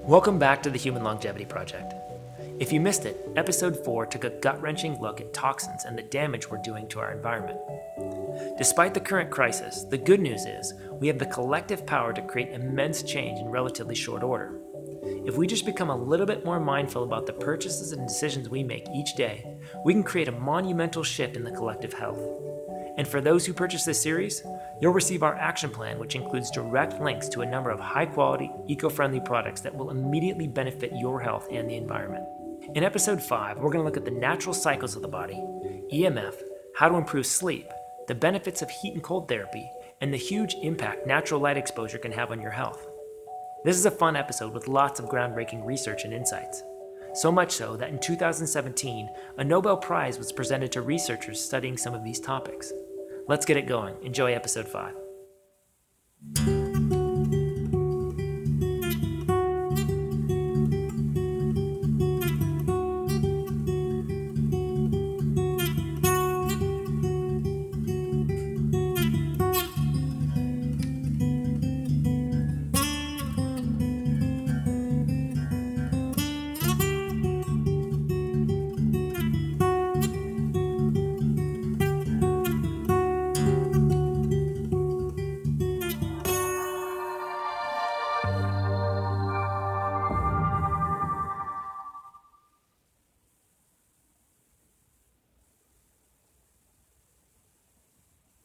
Welcome back to the Human Longevity Project. If you missed it, episode 4 took a gut-wrenching look at toxins and the damage we're doing to our environment. Despite the current crisis, the good news is we have the collective power to create immense change in relatively short order. If we just become a little bit more mindful about the purchases and decisions we make each day, we can create a monumental shift in the collective health. And for those who purchase this series, you'll receive our action plan, which includes direct links to a number of high-quality, eco-friendly products that will immediately benefit your health and the environment. In episode 5, we're going to look at the natural cycles of the body, EMF, how to improve sleep, the benefits of heat and cold therapy, and the huge impact natural light exposure can have on your health. This is a fun episode with lots of groundbreaking research and insights. So much so that in 2017, a Nobel Prize was presented to researchers studying some of these topics. Let's get it going. Enjoy episode 5.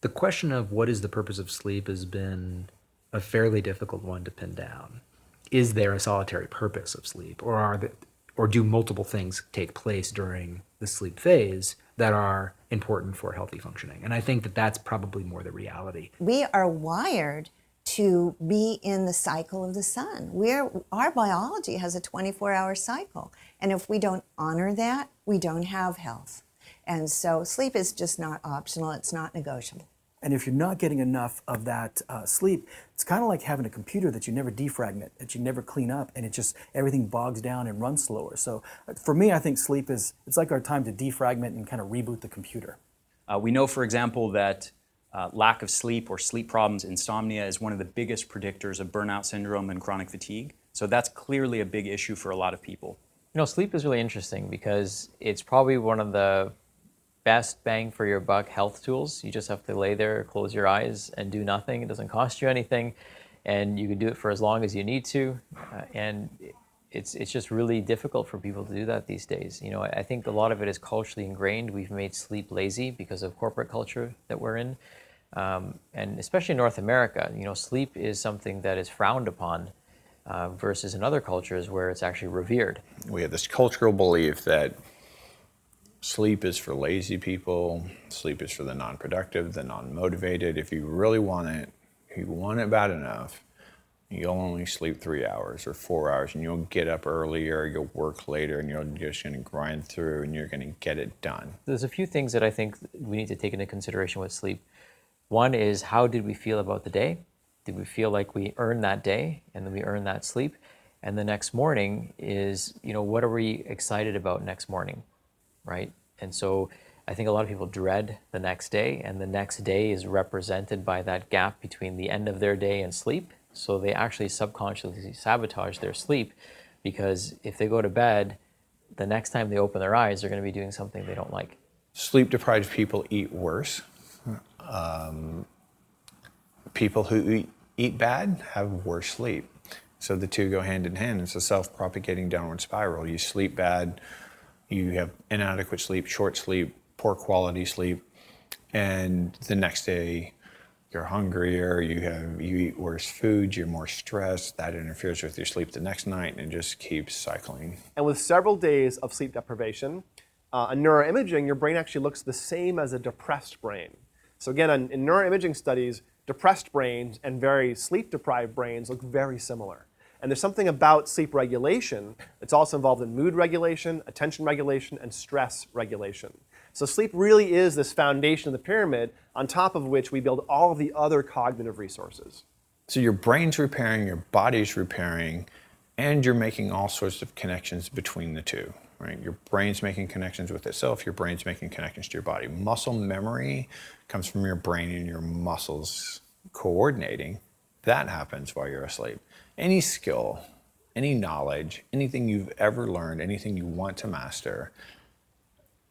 The question of what is the purpose of sleep has been a fairly difficult one to pin down. Is there a solitary purpose of sleep, or do multiple things take place during the sleep phase that are important for healthy functioning? And I think that that's probably more the reality. We are wired to be in the cycle of the sun. Our biology has a 24-hour cycle, and if we don't honor that, we don't have health. And so sleep is just not optional, it's not negotiable. And if you're not getting enough of that sleep, it's kind of like having a computer that you never defragment, that you never clean up, and everything bogs down and runs slower. So for me, I think sleep it's like our time to defragment and kind of reboot the computer. We know, for example, that lack of sleep or sleep problems, insomnia, is one of the biggest predictors of burnout syndrome and chronic fatigue. So that's clearly a big issue for a lot of people. You know, sleep is really interesting because it's probably one of the best bang for your buck health tools. You just have to lay there, close your eyes, and do nothing. It doesn't cost you anything, and you can do it for as long as you need to. And it's just really difficult for people to do that these days. You know, I think a lot of it is culturally ingrained. We've made sleep lazy because of corporate culture that we're in, and especially in North America. You know, sleep is something that is frowned upon versus in other cultures where it's actually revered. We have this cultural belief that sleep is for lazy people, sleep is for the non-productive, the non-motivated. If you really want it, if you want it bad enough, you'll only sleep 3 hours or 4 hours, and you'll get up earlier, you'll work later, and you're just going to grind through, and you're going to get it done. There's a few things that I think we need to take into consideration with sleep. One is, how did we feel about the day? Did we feel like we earned that day and then we earned that sleep? And the next morning is, you know, what are we excited about next morning, right? And so I think a lot of people dread the next day, and the next day is represented by that gap between the end of their day and sleep. So they actually subconsciously sabotage their sleep, because if they go to bed, the next time they open their eyes, they're going to be doing something they don't like. Sleep-deprived people eat worse. People who eat bad have worse sleep. So the two go hand in hand. It's a self-propagating downward spiral. You sleep bad, you have inadequate sleep, short sleep, poor quality sleep, and the next day you're hungrier, you eat worse food, you're more stressed, that interferes with your sleep the next night, and it just keeps cycling. And with several days of sleep deprivation, on neuroimaging, your brain actually looks the same as a depressed brain. So again, in neuroimaging studies, depressed brains and very sleep-deprived brains look very similar. And there's something about sleep regulation that's also involved in mood regulation, attention regulation, and stress regulation. So sleep really is this foundation of the pyramid on top of which we build all of the other cognitive resources. So your brain's repairing, your body's repairing, and you're making all sorts of connections between the two, right? Your brain's making connections with itself, your brain's making connections to your body. Muscle memory comes from your brain and your muscles coordinating. That happens while you're asleep. Any skill, any knowledge, anything you've ever learned, anything you want to master,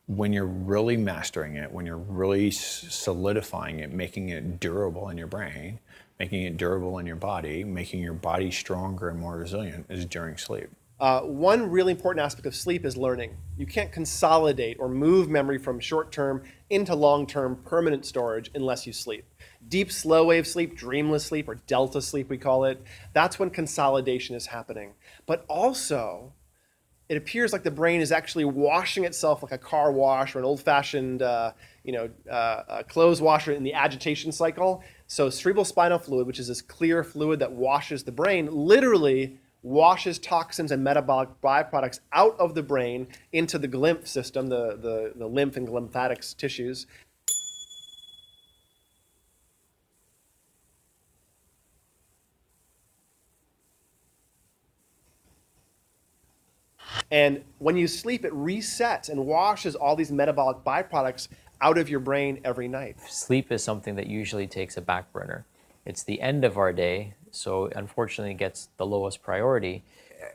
when you're really mastering it, when you're really solidifying it, making it durable in your brain, making it durable in your body, making your body stronger and more resilient, is during sleep. One really important aspect of sleep is learning. You can't consolidate or move memory from short-term into long-term permanent storage unless you sleep. Deep slow wave sleep, dreamless sleep, or delta sleep we call it, that's when consolidation is happening. But also, it appears like the brain is actually washing itself like a car wash or an old-fashioned clothes washer in the agitation cycle. So cerebrospinal fluid, which is this clear fluid that washes the brain, literally washes toxins and metabolic byproducts out of the brain into the lymph system, the lymph and lymphatic tissues. And when you sleep, it resets and washes all these metabolic byproducts out of your brain every night. Sleep is something that usually takes a back burner. It's the end of our day, so unfortunately it gets the lowest priority.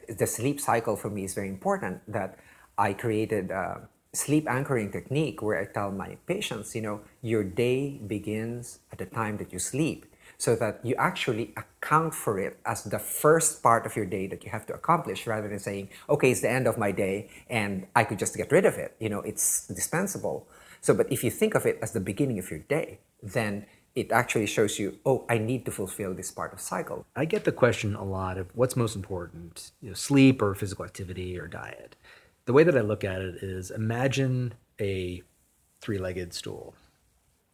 The sleep cycle for me is very important, that I created a sleep anchoring technique where I tell my patients, your day begins at the time that you sleep, so that you actually account for it as the first part of your day that you have to accomplish, rather than saying, okay, it's the end of my day and I could just get rid of it. It's dispensable. So, but if you think of it as the beginning of your day, then it actually shows you, oh, I need to fulfill this part of cycle. I get the question a lot of what's most important, sleep or physical activity or diet. The way that I look at it is, imagine a three-legged stool.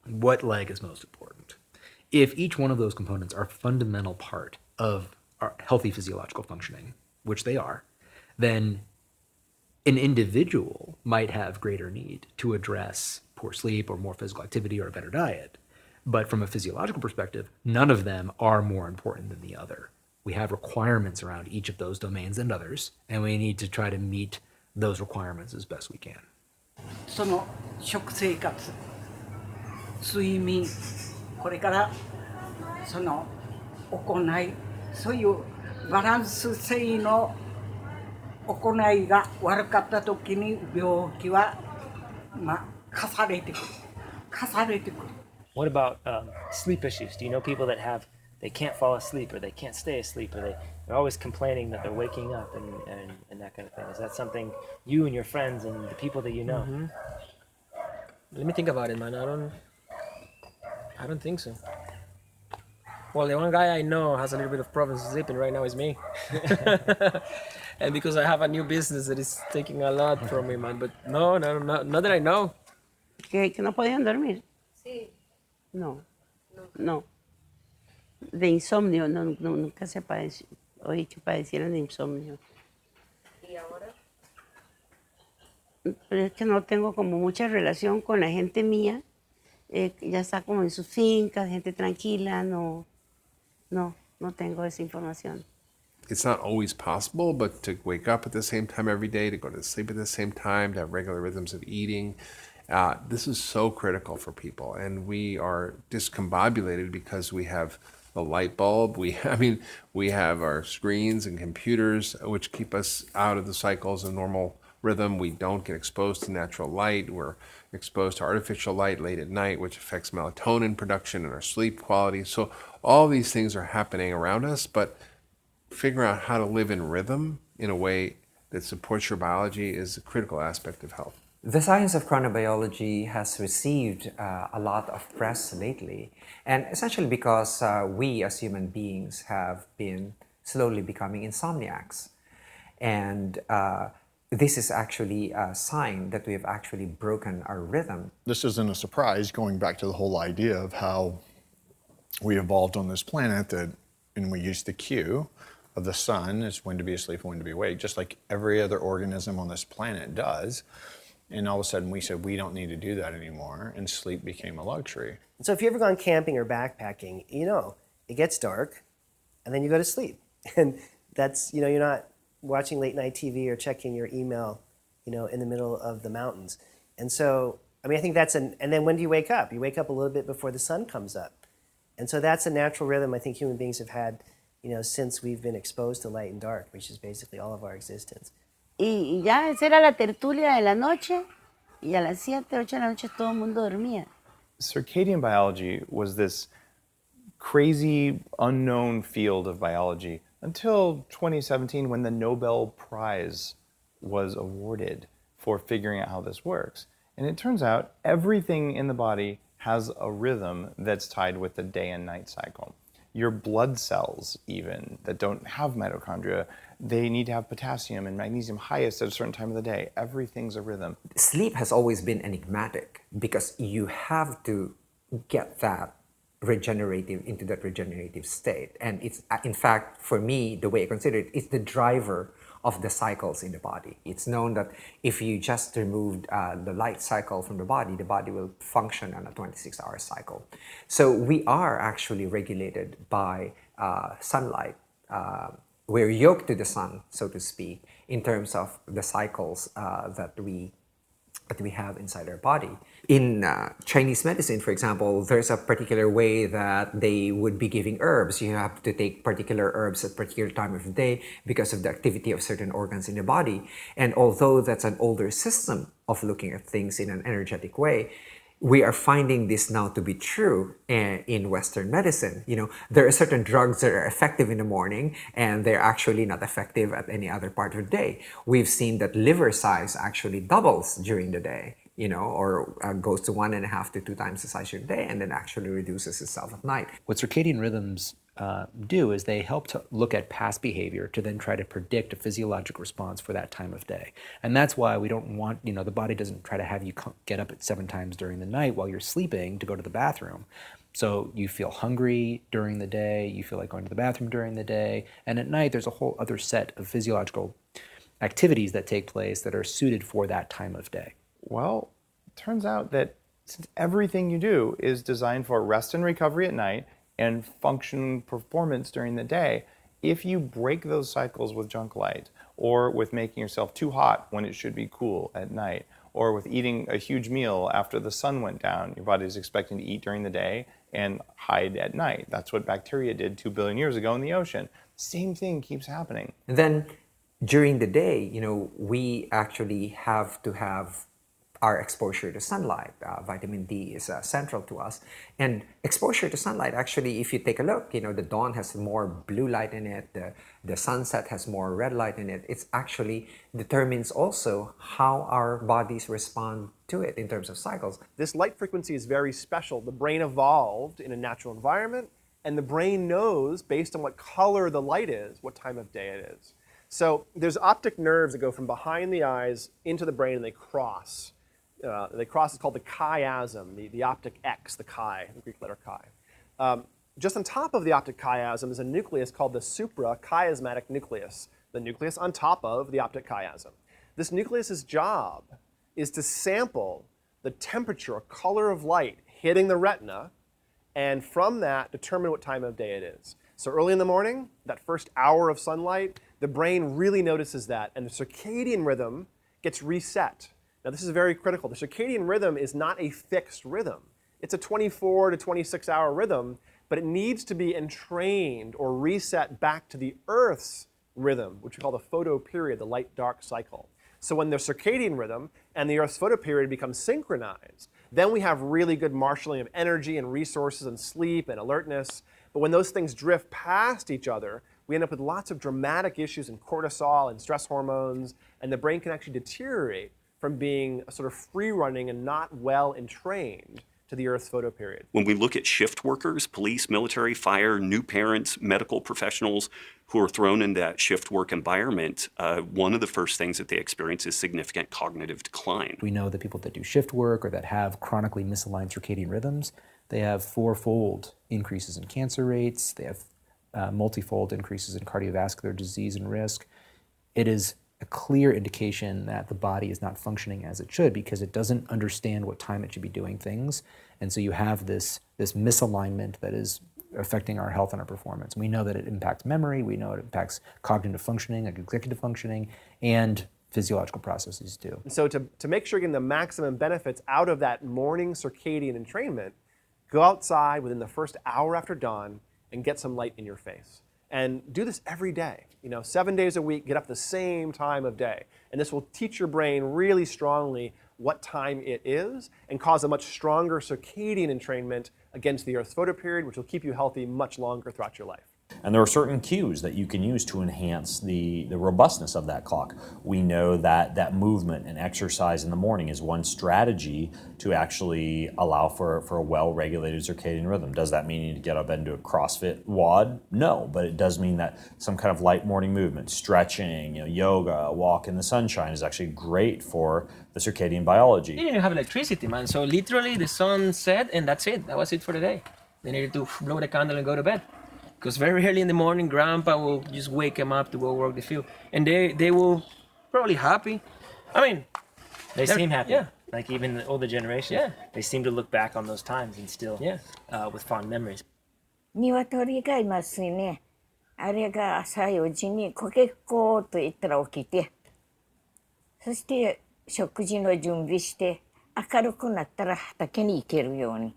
What leg is most important? If each one of those components are a fundamental part of our healthy physiological functioning, which they are, then an individual might have greater need to address poor sleep or more physical activity or a better diet. But from a physiological perspective, none of them are more important than the other. We have requirements around each of those domains and others, and we need to try to meet those requirements as best we can. その食生活、睡眠、これからその行い、そういうバランス性の行いが悪かったときに病気は重ねてくる。 What about sleep issues? Do you know people that they can't fall asleep or they can't stay asleep or they're always complaining that they're waking up and that kind of thing? Is that something you and your friends and the people that you know? Mm-hmm. Let me think about it, man. I don't think so. Well, the one guy I know has a little bit of problems sleeping right now is me. And because I have a new business that is taking a lot from me, man. But no, not that I know. ¿Que no podían dormir? Sí. No. De insomnio, nunca se padeció. Oí que padecieran de insomnio. ¿Y ahora? Pero es que no tengo como mucha relación con la gente mía. Ya está como en sus fincas, gente tranquila. No tengo esa información. It's not always possible, but to wake up at the same time every day, to go to sleep at the same time, to have regular rhythms of eating, this is so critical for people. And we are discombobulated because we have the light bulb. We have our screens and computers, which keep us out of the cycles of normal rhythm. We don't get exposed to natural light. We're exposed to artificial light late at night, which affects melatonin production and our sleep quality. So all these things are happening around us, but figuring out how to live in rhythm in a way that supports your biology is a critical aspect of health. The science of chronobiology has received a lot of press lately, and essentially because we as human beings have been slowly becoming insomniacs. And this is actually a sign that we have actually broken our rhythm. This isn't a surprise, going back to the whole idea of how we evolved on this planet, and we use the cue of the sun as when to be asleep and when to be awake, just like every other organism on this planet does. And all of a sudden we said we don't need to do that anymore, and sleep became a luxury. So if you've ever gone camping or backpacking, it gets dark and then you go to sleep. And that's, you're not watching late night TV or checking your email, in the middle of the mountains. And so, I think and then when do you wake up? You wake up a little bit before the sun comes up. And so that's a natural rhythm I think human beings have had since we've been exposed to light and dark, which is basically all of our existence. Y ya esa era la tertulia de la noche y a las 7, 8 de la noche todo el mundo dormía. Circadian biology was this crazy unknown field of biology until 2017 when the Nobel Prize was awarded for figuring out how this works. And it turns out everything in the body has a rhythm that's tied with the day and night cycle. Your blood cells, even, that don't have mitochondria, they need to have potassium and magnesium highest at a certain time of the day. Everything's a rhythm. Sleep has always been enigmatic because you have to get that into that regenerative state. And it's, in fact, for me, the way I consider it, it's the driver of the cycles in the body. It's known that if you just removed the light cycle from the body will function on a 26-hour cycle. So we are actually regulated by sunlight. We're yoked to the sun, so to speak, in terms of the cycles that we have inside our body. In Chinese medicine, for example, there's a particular way that they would be giving herbs. You have to take particular herbs at particular time of the day because of the activity of certain organs in the body. And although that's an older system of looking at things in an energetic way, we are finding this now to be true in Western medicine. There are certain drugs that are effective in the morning and they're actually not effective at any other part of the day. We've seen that liver size actually doubles during the day, or goes to 1.5 to 2 times the size of the day and then actually reduces itself at night. What circadian rhythms do is they help to look at past behavior to then try to predict a physiologic response for that time of day. And that's why we don't want, the body doesn't try to have you get up at 7 times during the night while you're sleeping to go to the bathroom. So you feel hungry during the day, you feel like going to the bathroom during the day, and at night there's a whole other set of physiological activities that take place that are suited for that time of day. Well, it turns out that since everything you do is designed for rest and recovery at night and function performance during the day, if you break those cycles with junk light, or with making yourself too hot when it should be cool at night, or with eating a huge meal after the sun went down, your body is expecting to eat during the day and hide at night. That's what bacteria did 2 billion years ago in the ocean. Same thing keeps happening. And then during the day, we actually have to have our exposure to sunlight. Vitamin D is central to us. And exposure to sunlight, actually, if you take a look, the dawn has more blue light in it, the sunset has more red light in it. It actually determines also how our bodies respond to it in terms of cycles. This light frequency is very special. The brain evolved in a natural environment, and the brain knows, based on what color the light is, what time of day it is. So there's optic nerves that go from behind the eyes into the brain, and they cross. It's called the chiasm, the optic X, the chi, the Greek letter chi. Just on top of the optic chiasm is a nucleus called the suprachiasmatic nucleus, the nucleus on top of the optic chiasm. This nucleus's job is to sample the temperature or color of light hitting the retina, and from that determine what time of day it is. So early in the morning, that first hour of sunlight, the brain really notices that, and the circadian rhythm gets reset. Now, this is very critical. The circadian rhythm is not a fixed rhythm. It's a 24 to 26 hour rhythm, but it needs to be entrained or reset back to the Earth's rhythm, which we call the photoperiod, the light-dark cycle. So when the circadian rhythm and the Earth's photoperiod become synchronized, then we have really good marshaling of energy and resources and sleep and alertness. But when those things drift past each other, we end up with lots of dramatic issues in cortisol and stress hormones, and the brain can actually deteriorate from being sort of free-running and not well entrained to the Earth's photoperiod. When we look at shift workers, police, military, fire, new parents, medical professionals who are thrown in that shift work environment, one of the first things that they experience is significant cognitive decline. We know that people that do shift work or that have chronically misaligned circadian rhythms, they have 4-fold increases in cancer rates, they have multifold increases in cardiovascular disease and risk. It is a clear indication that the body is not functioning as it should because it doesn't understand what time it should be doing things. And so you have this misalignment that is affecting our health and our performance. We know that it impacts memory, we know it impacts cognitive functioning, like executive functioning, and physiological processes too. And so to make sure you're getting the maximum benefits out of that morning circadian entrainment, go outside within the first hour after dawn and get some light in your face. And do this every day. 7 days a week, get up the same time of day. And this will teach your brain really strongly what time it is and cause a much stronger circadian entrainment against the Earth's photoperiod, which will keep you healthy much longer throughout your life. And there are certain cues that you can use to enhance the robustness of that clock. We know that movement and exercise in the morning is one strategy to actually allow for a well-regulated circadian rhythm. Does that mean you need to get up and do a CrossFit WOD? No, but it does mean that some kind of light morning movement, stretching, yoga, a walk in the sunshine is actually great for the circadian biology. They didn't have electricity, man. So literally the sun set and that's it. That was it for the day. They needed to blow the candle and go to bed. Because very early in the morning, Grandpa will just wake them up to go work the field. And they will probably happy. I mean, They seem happy. Yeah. Like even the older generation. Yeah. They seem to look back on those times and still with fond memories. 鶏がいますね。あれが朝4時にコケッコーと言ったら起きて、そして食事の準備して明るくなったら畑に行けるように、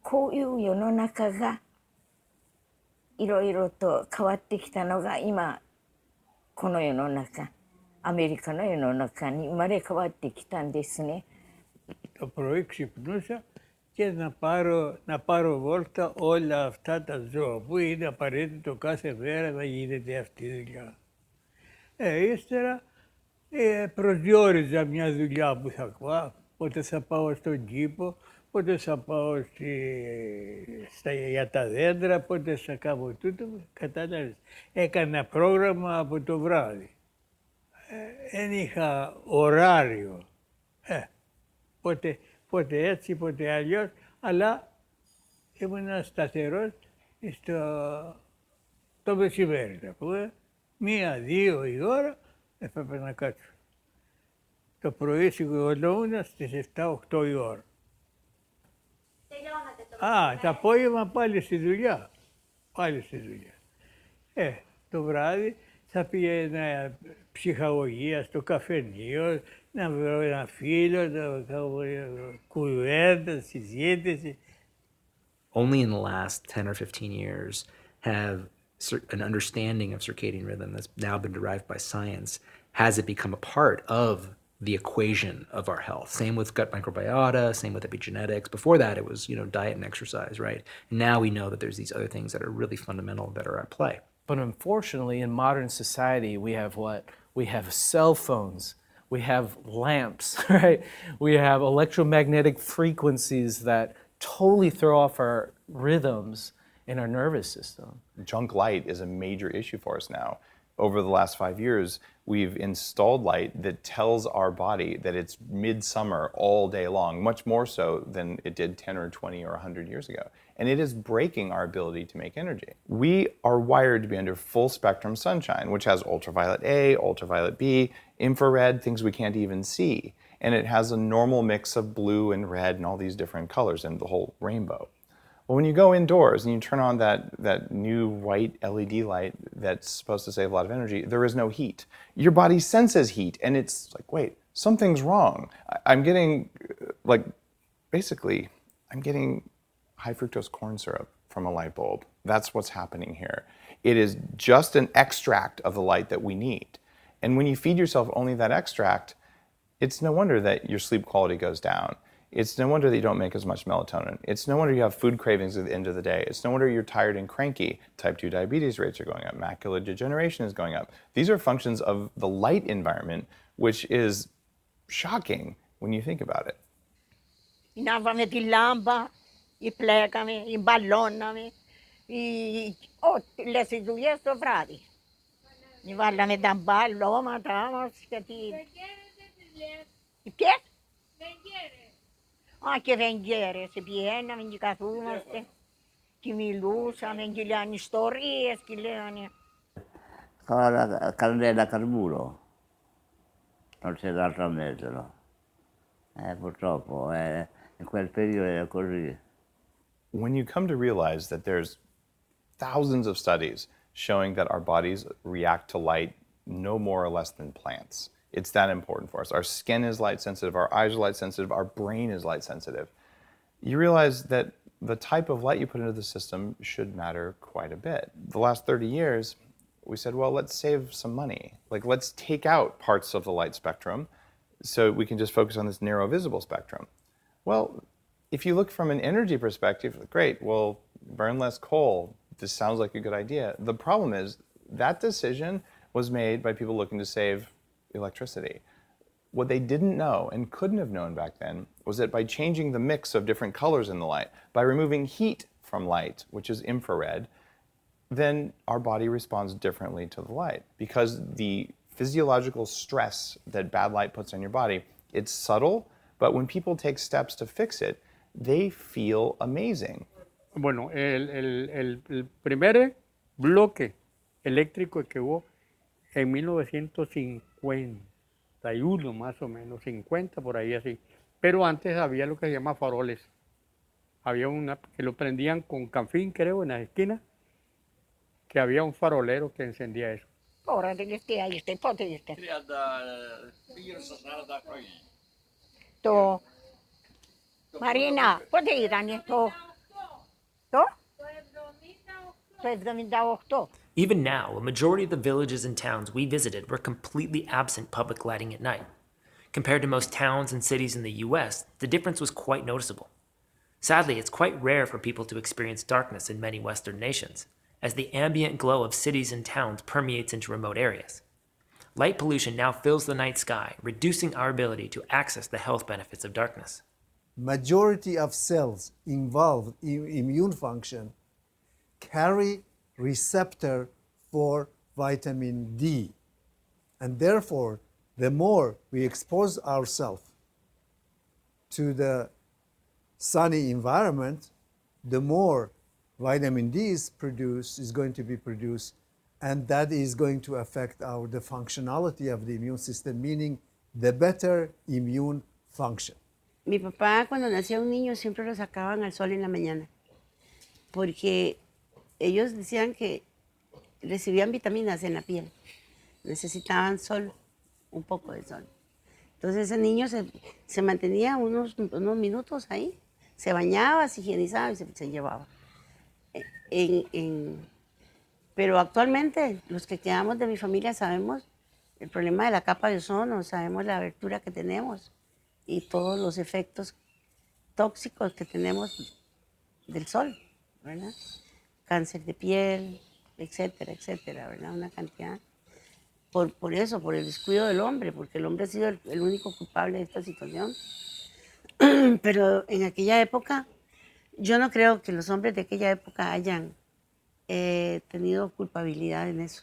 こういう世の中がいろいろと変わってきたのが今この世の中、アメリカの世の中に生まれ変わってきたんですね。Το πρωί ξυπνούσα και να πάρω βόλτα όλα αυτά τα ζώα που είναι απαραίτητο κάθε μέρα να γίνεται αυτή η δουλειά. Ύστερα προσδιοριζα μια δουλειά που θα πάω, πότε θα πάω στον κήπο, πότε θα πάω για τα δέντρα, πότε θα κάνω τούτο, κατάλαβες. Έκανα πρόγραμμα από το βράδυ. Δεν είχα ωράριο. Πότε έτσι, πότε αλλιώς, αλλά ήμουν σταθερός το μεσημέρι. Μία, 2 η ώρα έπρεπε να κάτσω. Το πρωί σηκωνόμουν στις 7-8 η ώρα. Το απόγευμα πάλι στη δουλειά. Το βράδυ θα πήγαινα ψυχαγωγία στο καφενείο, να βρω ένα φίλο, να κάνω κουβέντα, συζήτηση. Only in the last 10 or 15 years have an understanding of circadian rhythm that's now been derived by science, has it become a part of the equation of our health. Same with gut microbiota, same with epigenetics. Before that, it was, diet and exercise, right? And now we know that there's these other things that are really fundamental that are at play. But unfortunately, in modern society, we have what? We have cell phones, we have lamps, right? We have electromagnetic frequencies that totally throw off our rhythms in our nervous system. Junk light is a major issue for us now. Over the last 5 years, we've installed light that tells our body that it's midsummer all day long, much more so than it did 10 or 20 or 100 years ago. And it is breaking our ability to make energy. We are wired to be under full spectrum sunshine, which has ultraviolet A, ultraviolet B, infrared, things we can't even see. And it has a normal mix of blue and red and all these different colors and the whole rainbow. Well, when you go indoors and you turn on that new white LED light that's supposed to save a lot of energy, there is no heat. Your body senses heat, and it's like, wait, something's wrong. I'm getting, I'm getting high fructose corn syrup from a light bulb. That's what's happening here. It is just an extract of the light that we need. And when you feed yourself only that extract, it's no wonder that your sleep quality goes down. It's no wonder that you don't make as much melatonin. It's no wonder you have food cravings at the end of the day. It's no wonder you're tired and cranky. Type 2 diabetes rates are going up. Macular degeneration is going up. These are functions of the light environment, which is shocking when you think about it. Inavame di lamba, I plekame, I balloname, le seduje sto vrati. I vallame da ballo, ma tamo skati. I che? Anche venghiere, se piena, vendicatura, chi mi lusa, vendigliani storie, schiliani. La candela carburo, non c'è d'altro a metterlo. Purtroppo, in quel periodo era così. When you come to realize that there's thousands of studies showing that our bodies react to light no more or less than plants, it's that important for us. Our skin is light sensitive, our eyes are light sensitive, our brain is light sensitive. You realize that the type of light you put into the system should matter quite a bit. The last 30 years, we said, well, let's save some money. Like, let's take out parts of the light spectrum so we can just focus on this narrow visible spectrum. Well, if you look from an energy perspective, great, well, burn less coal. This sounds like a good idea. The problem is that decision was made by people looking to save electricity. What they didn't know and couldn't have known back then was that by changing the mix of different colors in the light, by removing heat from light, which is infrared, then our body responds differently to the light. Because the physiological stress that bad light puts on your body, it's subtle, but when people take steps to fix it, they feel amazing. Bueno, el primer bloque eléctrico que hubo en 1951, más o menos, 50 por ahí así. Pero antes había lo que se llama faroles. Había una que lo prendían con canfín, creo, en las esquinas, que había un farolero que encendía eso. Ahora de este ahí este pote este. To Marina, pote irani to. To? Even now, a majority of the villages and towns we visited were completely absent public lighting at night. Compared to most towns and cities in the US, the difference was quite noticeable. Sadly, it's quite rare for people to experience darkness in many Western nations, as the ambient glow of cities and towns permeates into remote areas. Light pollution now fills the night sky, reducing our ability to access the health benefits of darkness. Majority of cells involved in immune function carry receptor for vitamin D. And therefore, the more we expose ourselves to the sunny environment, the more vitamin D is going to be produced, and that is going to affect the functionality of the immune system, meaning the better immune function. Mi papá, cuando nacía un niño, siempre lo sacaban al sol en la mañana, porque ellos decían que recibían vitaminas en la piel, necesitaban sol, un poco de sol. Entonces ese niño se mantenía unos minutos ahí, se bañaba, se higienizaba y se llevaba. Pero actualmente los que quedamos de mi familia sabemos el problema de la capa de ozono, sabemos la abertura que tenemos y todos los efectos tóxicos que tenemos del sol, ¿verdad? Cáncer de piel, etcétera, etcétera, ¿verdad? Una cantidad. Por eso, por el descuido del hombre, porque el hombre ha sido el único culpable de esta situación. Pero en aquella época, yo no creo que los hombres de aquella época hayan tenido culpabilidad en eso.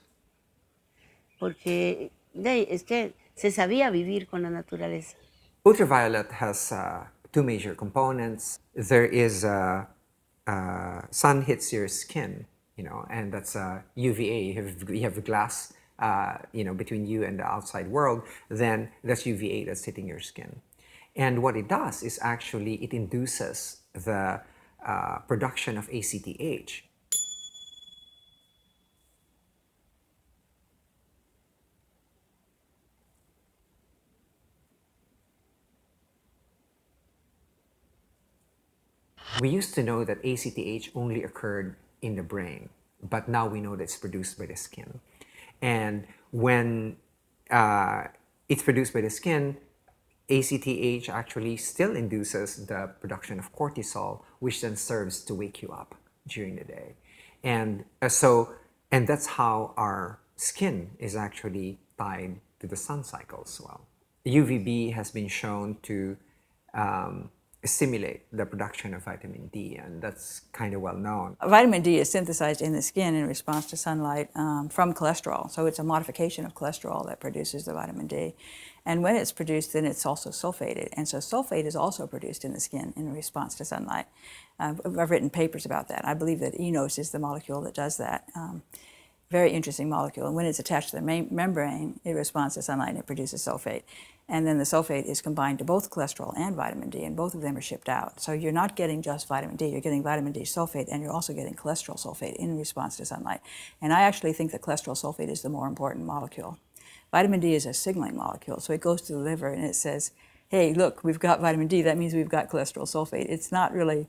Porque es que se sabía vivir con la naturaleza. Ultraviolet has two major components. There is sun hits your skin, and that's UVA. You have glass, between you and the outside world. Then that's UVA that's hitting your skin. And what it does is actually it induces the production of ACTH. We used to know that ACTH only occurred in the brain, but now we know that it's produced by the skin. And when it's produced by the skin, ACTH actually still induces the production of cortisol, which then serves to wake you up during the day. And that's how our skin is actually tied to the sun cycle as well. UVB has been shown to stimulate the production of vitamin D, and that's kind of well known. Vitamin D is synthesized in the skin in response to sunlight from cholesterol. So it's a modification of cholesterol that produces the vitamin D. And when it's produced, then it's also sulfated. And so sulfate is also produced in the skin in response to sunlight. I've written papers about that. I believe that eNOS is the molecule that does that. Very interesting molecule. And when it's attached to the membrane, it responds to sunlight and it produces sulfate. And then the sulfate is combined to both cholesterol and vitamin D, and both of them are shipped out. So you're not getting just vitamin D, you're getting vitamin D sulfate, and you're also getting cholesterol sulfate in response to sunlight. And I actually think that cholesterol sulfate is the more important molecule. Vitamin D is a signaling molecule, so it goes to the liver and it says, hey, look, we've got vitamin D, that means we've got cholesterol sulfate. It's not really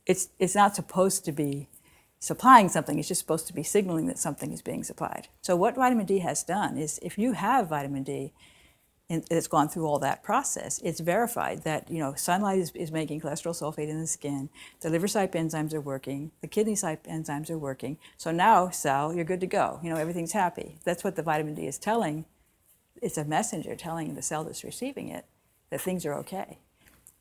it's not supposed to be supplying something, it's just supposed to be signaling that something is being supplied. So what vitamin D has done is if you have vitamin D and it's gone through all that process, it's verified that sunlight is making cholesterol sulfate in the skin, the liver cype enzymes are working, the kidney cype enzymes are working. So now, Sal, you're good to go. Everything's happy. That's what the vitamin D is telling. It's a messenger telling the cell that's receiving it that things are okay.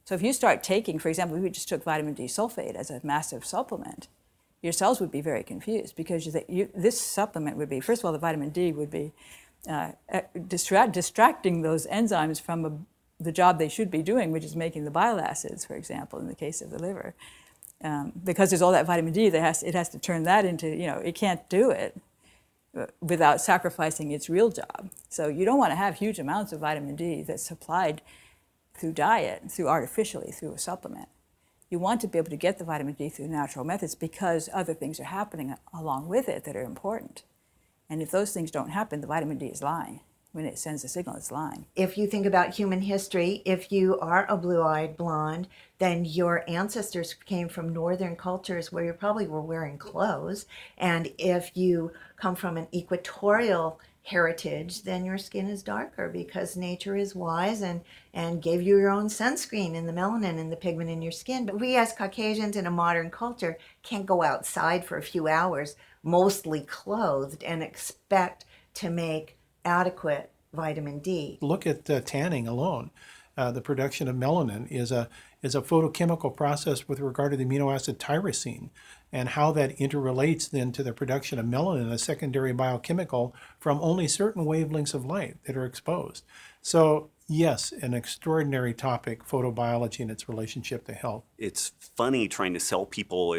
So if you start taking, for example, if you just took vitamin D sulfate as a massive supplement, your cells would be very confused because this supplement would be, first of all, the vitamin D would be distracting those enzymes from the job they should be doing, which is making the bile acids, for example, in the case of the liver. Because there's all that vitamin D, it has to turn that into, it can't do it without sacrificing its real job. So you don't want to have huge amounts of vitamin D that's supplied through diet, artificially, through a supplement. You want to be able to get the vitamin D through natural methods because other things are happening along with it that are important. And if those things don't happen, the vitamin D is lying. When it sends a signal, it's lying. If you think about human history, if you are a blue-eyed blonde, then your ancestors came from northern cultures where you probably were wearing clothes. And if you come from an equatorial heritage, then your skin is darker because nature is wise and gave you your own sunscreen and the melanin and the pigment in your skin. But we as Caucasians in a modern culture can't go outside for a few hours, mostly clothed, and expect to make adequate vitamin D. Look at tanning alone. The production of melanin is a photochemical process with regard to the amino acid tyrosine and how that interrelates then to the production of melanin, a secondary biochemical, from only certain wavelengths of light that are exposed. So yes, an extraordinary topic, photobiology and its relationship to health. It's funny trying to sell people,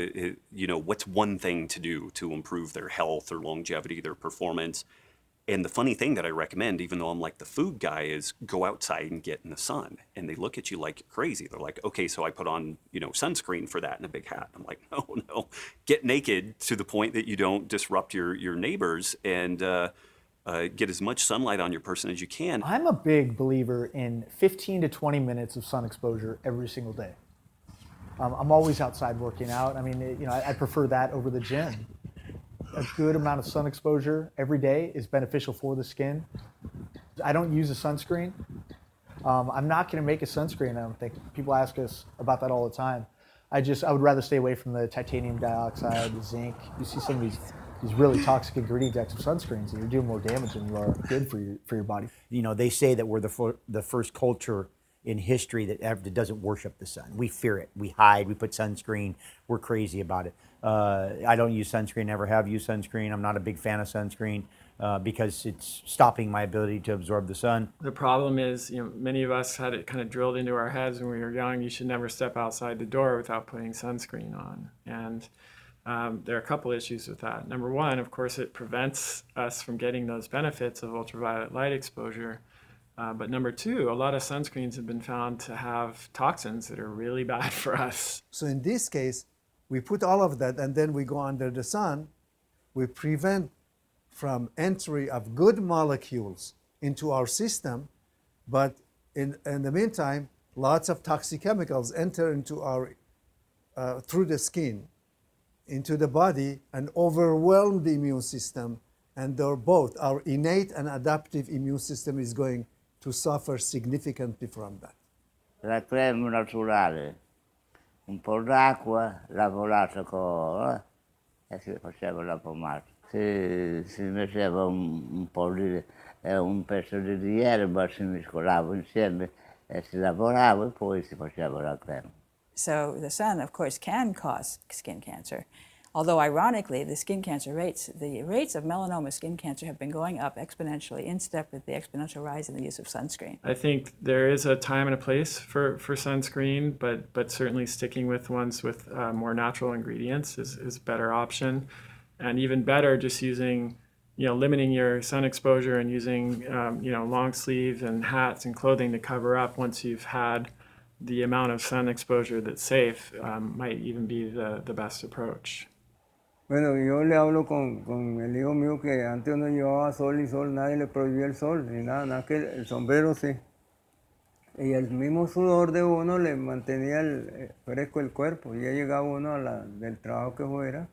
what's one thing to do to improve their health, their longevity, their performance. And the funny thing that I recommend, even though I'm like the food guy, is go outside and get in the sun. And they look at you like you're crazy. They're like, okay, so I put on, sunscreen for that and a big hat. I'm like, no, get naked to the point that you don't disrupt your neighbors and get as much sunlight on your person as you can. I'm a big believer in 15 to 20 minutes of sun exposure every single day. I'm always outside working out. I mean, I prefer that over the gym. A good amount of sun exposure every day is beneficial for the skin. I don't use a sunscreen. I'm not going to make a sunscreen, I don't think. People ask us about that all the time. I would rather stay away from the titanium dioxide, the zinc. You see some of these really toxic ingredients of sunscreens, and you're doing more damage than you are good for your body. They say that we're the first culture in history that doesn't worship the sun. We fear it. We hide. We put sunscreen. We're crazy about it. I don't use sunscreen, never have used sunscreen. I'm not a big fan of sunscreen because it's stopping my ability to absorb the sun. The problem is, many of us had it kind of drilled into our heads when we were young, you should never step outside the door without putting sunscreen on. And there are a couple issues with that. Number one, of course, it prevents us from getting those benefits of ultraviolet light exposure. But number two, a lot of sunscreens have been found to have toxins that are really bad for us. So in this case, we put all of that and then we go under the sun. We prevent from entry of good molecules into our system, but in the meantime, lots of toxic chemicals enter into our through the skin into the body and overwhelm the immune system, and they're both our innate and adaptive immune system is going to suffer significantly from that. La crema naturale, un po' d'acqua, lavorata e si faceva la pomata. Si metteva un po' un pezzo di erba, si mescolava insieme e si lavorava e poi si faceva la crema. So the sun, of course, can cause skin cancer. Although ironically, the skin cancer rates, the rates of melanoma skin cancer have been going up exponentially in step with the exponential rise in the use of sunscreen. I think there is a time and a place for sunscreen, but certainly sticking with ones with more natural ingredients is a better option. And even better, just using, limiting your sun exposure and using, long sleeve and hats and clothing to cover up once you've had the amount of sun exposure that's safe might even be the best approach. Bueno, yo le hablo con el hijo mío que antes no llevaba sol y sol, nadie le prohibía el sol ni nada, que el sombrero sí. Y el mismo sudor de uno le mantenía fresco el cuerpo. Y ya llegaba uno del trabajo que fuera,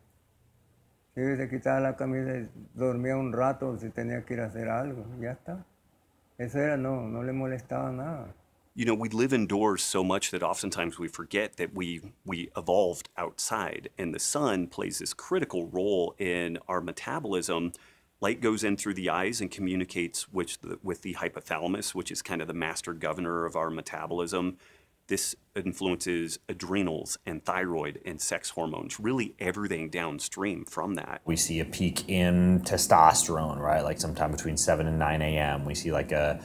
y se quitaba la camisa y dormía un rato si tenía que ir a hacer algo. Ya está. Eso era, no le molestaba nada. You know, we live indoors so much that oftentimes we forget that we evolved outside, and the sun plays this critical role in our metabolism. Light goes in through the eyes and communicates with the hypothalamus, which is kind of the master governor of our metabolism. This influences adrenals and thyroid and sex hormones, really everything downstream from that. We see a peak in testosterone, right? Like sometime between 7 and 9 a.m. We see like a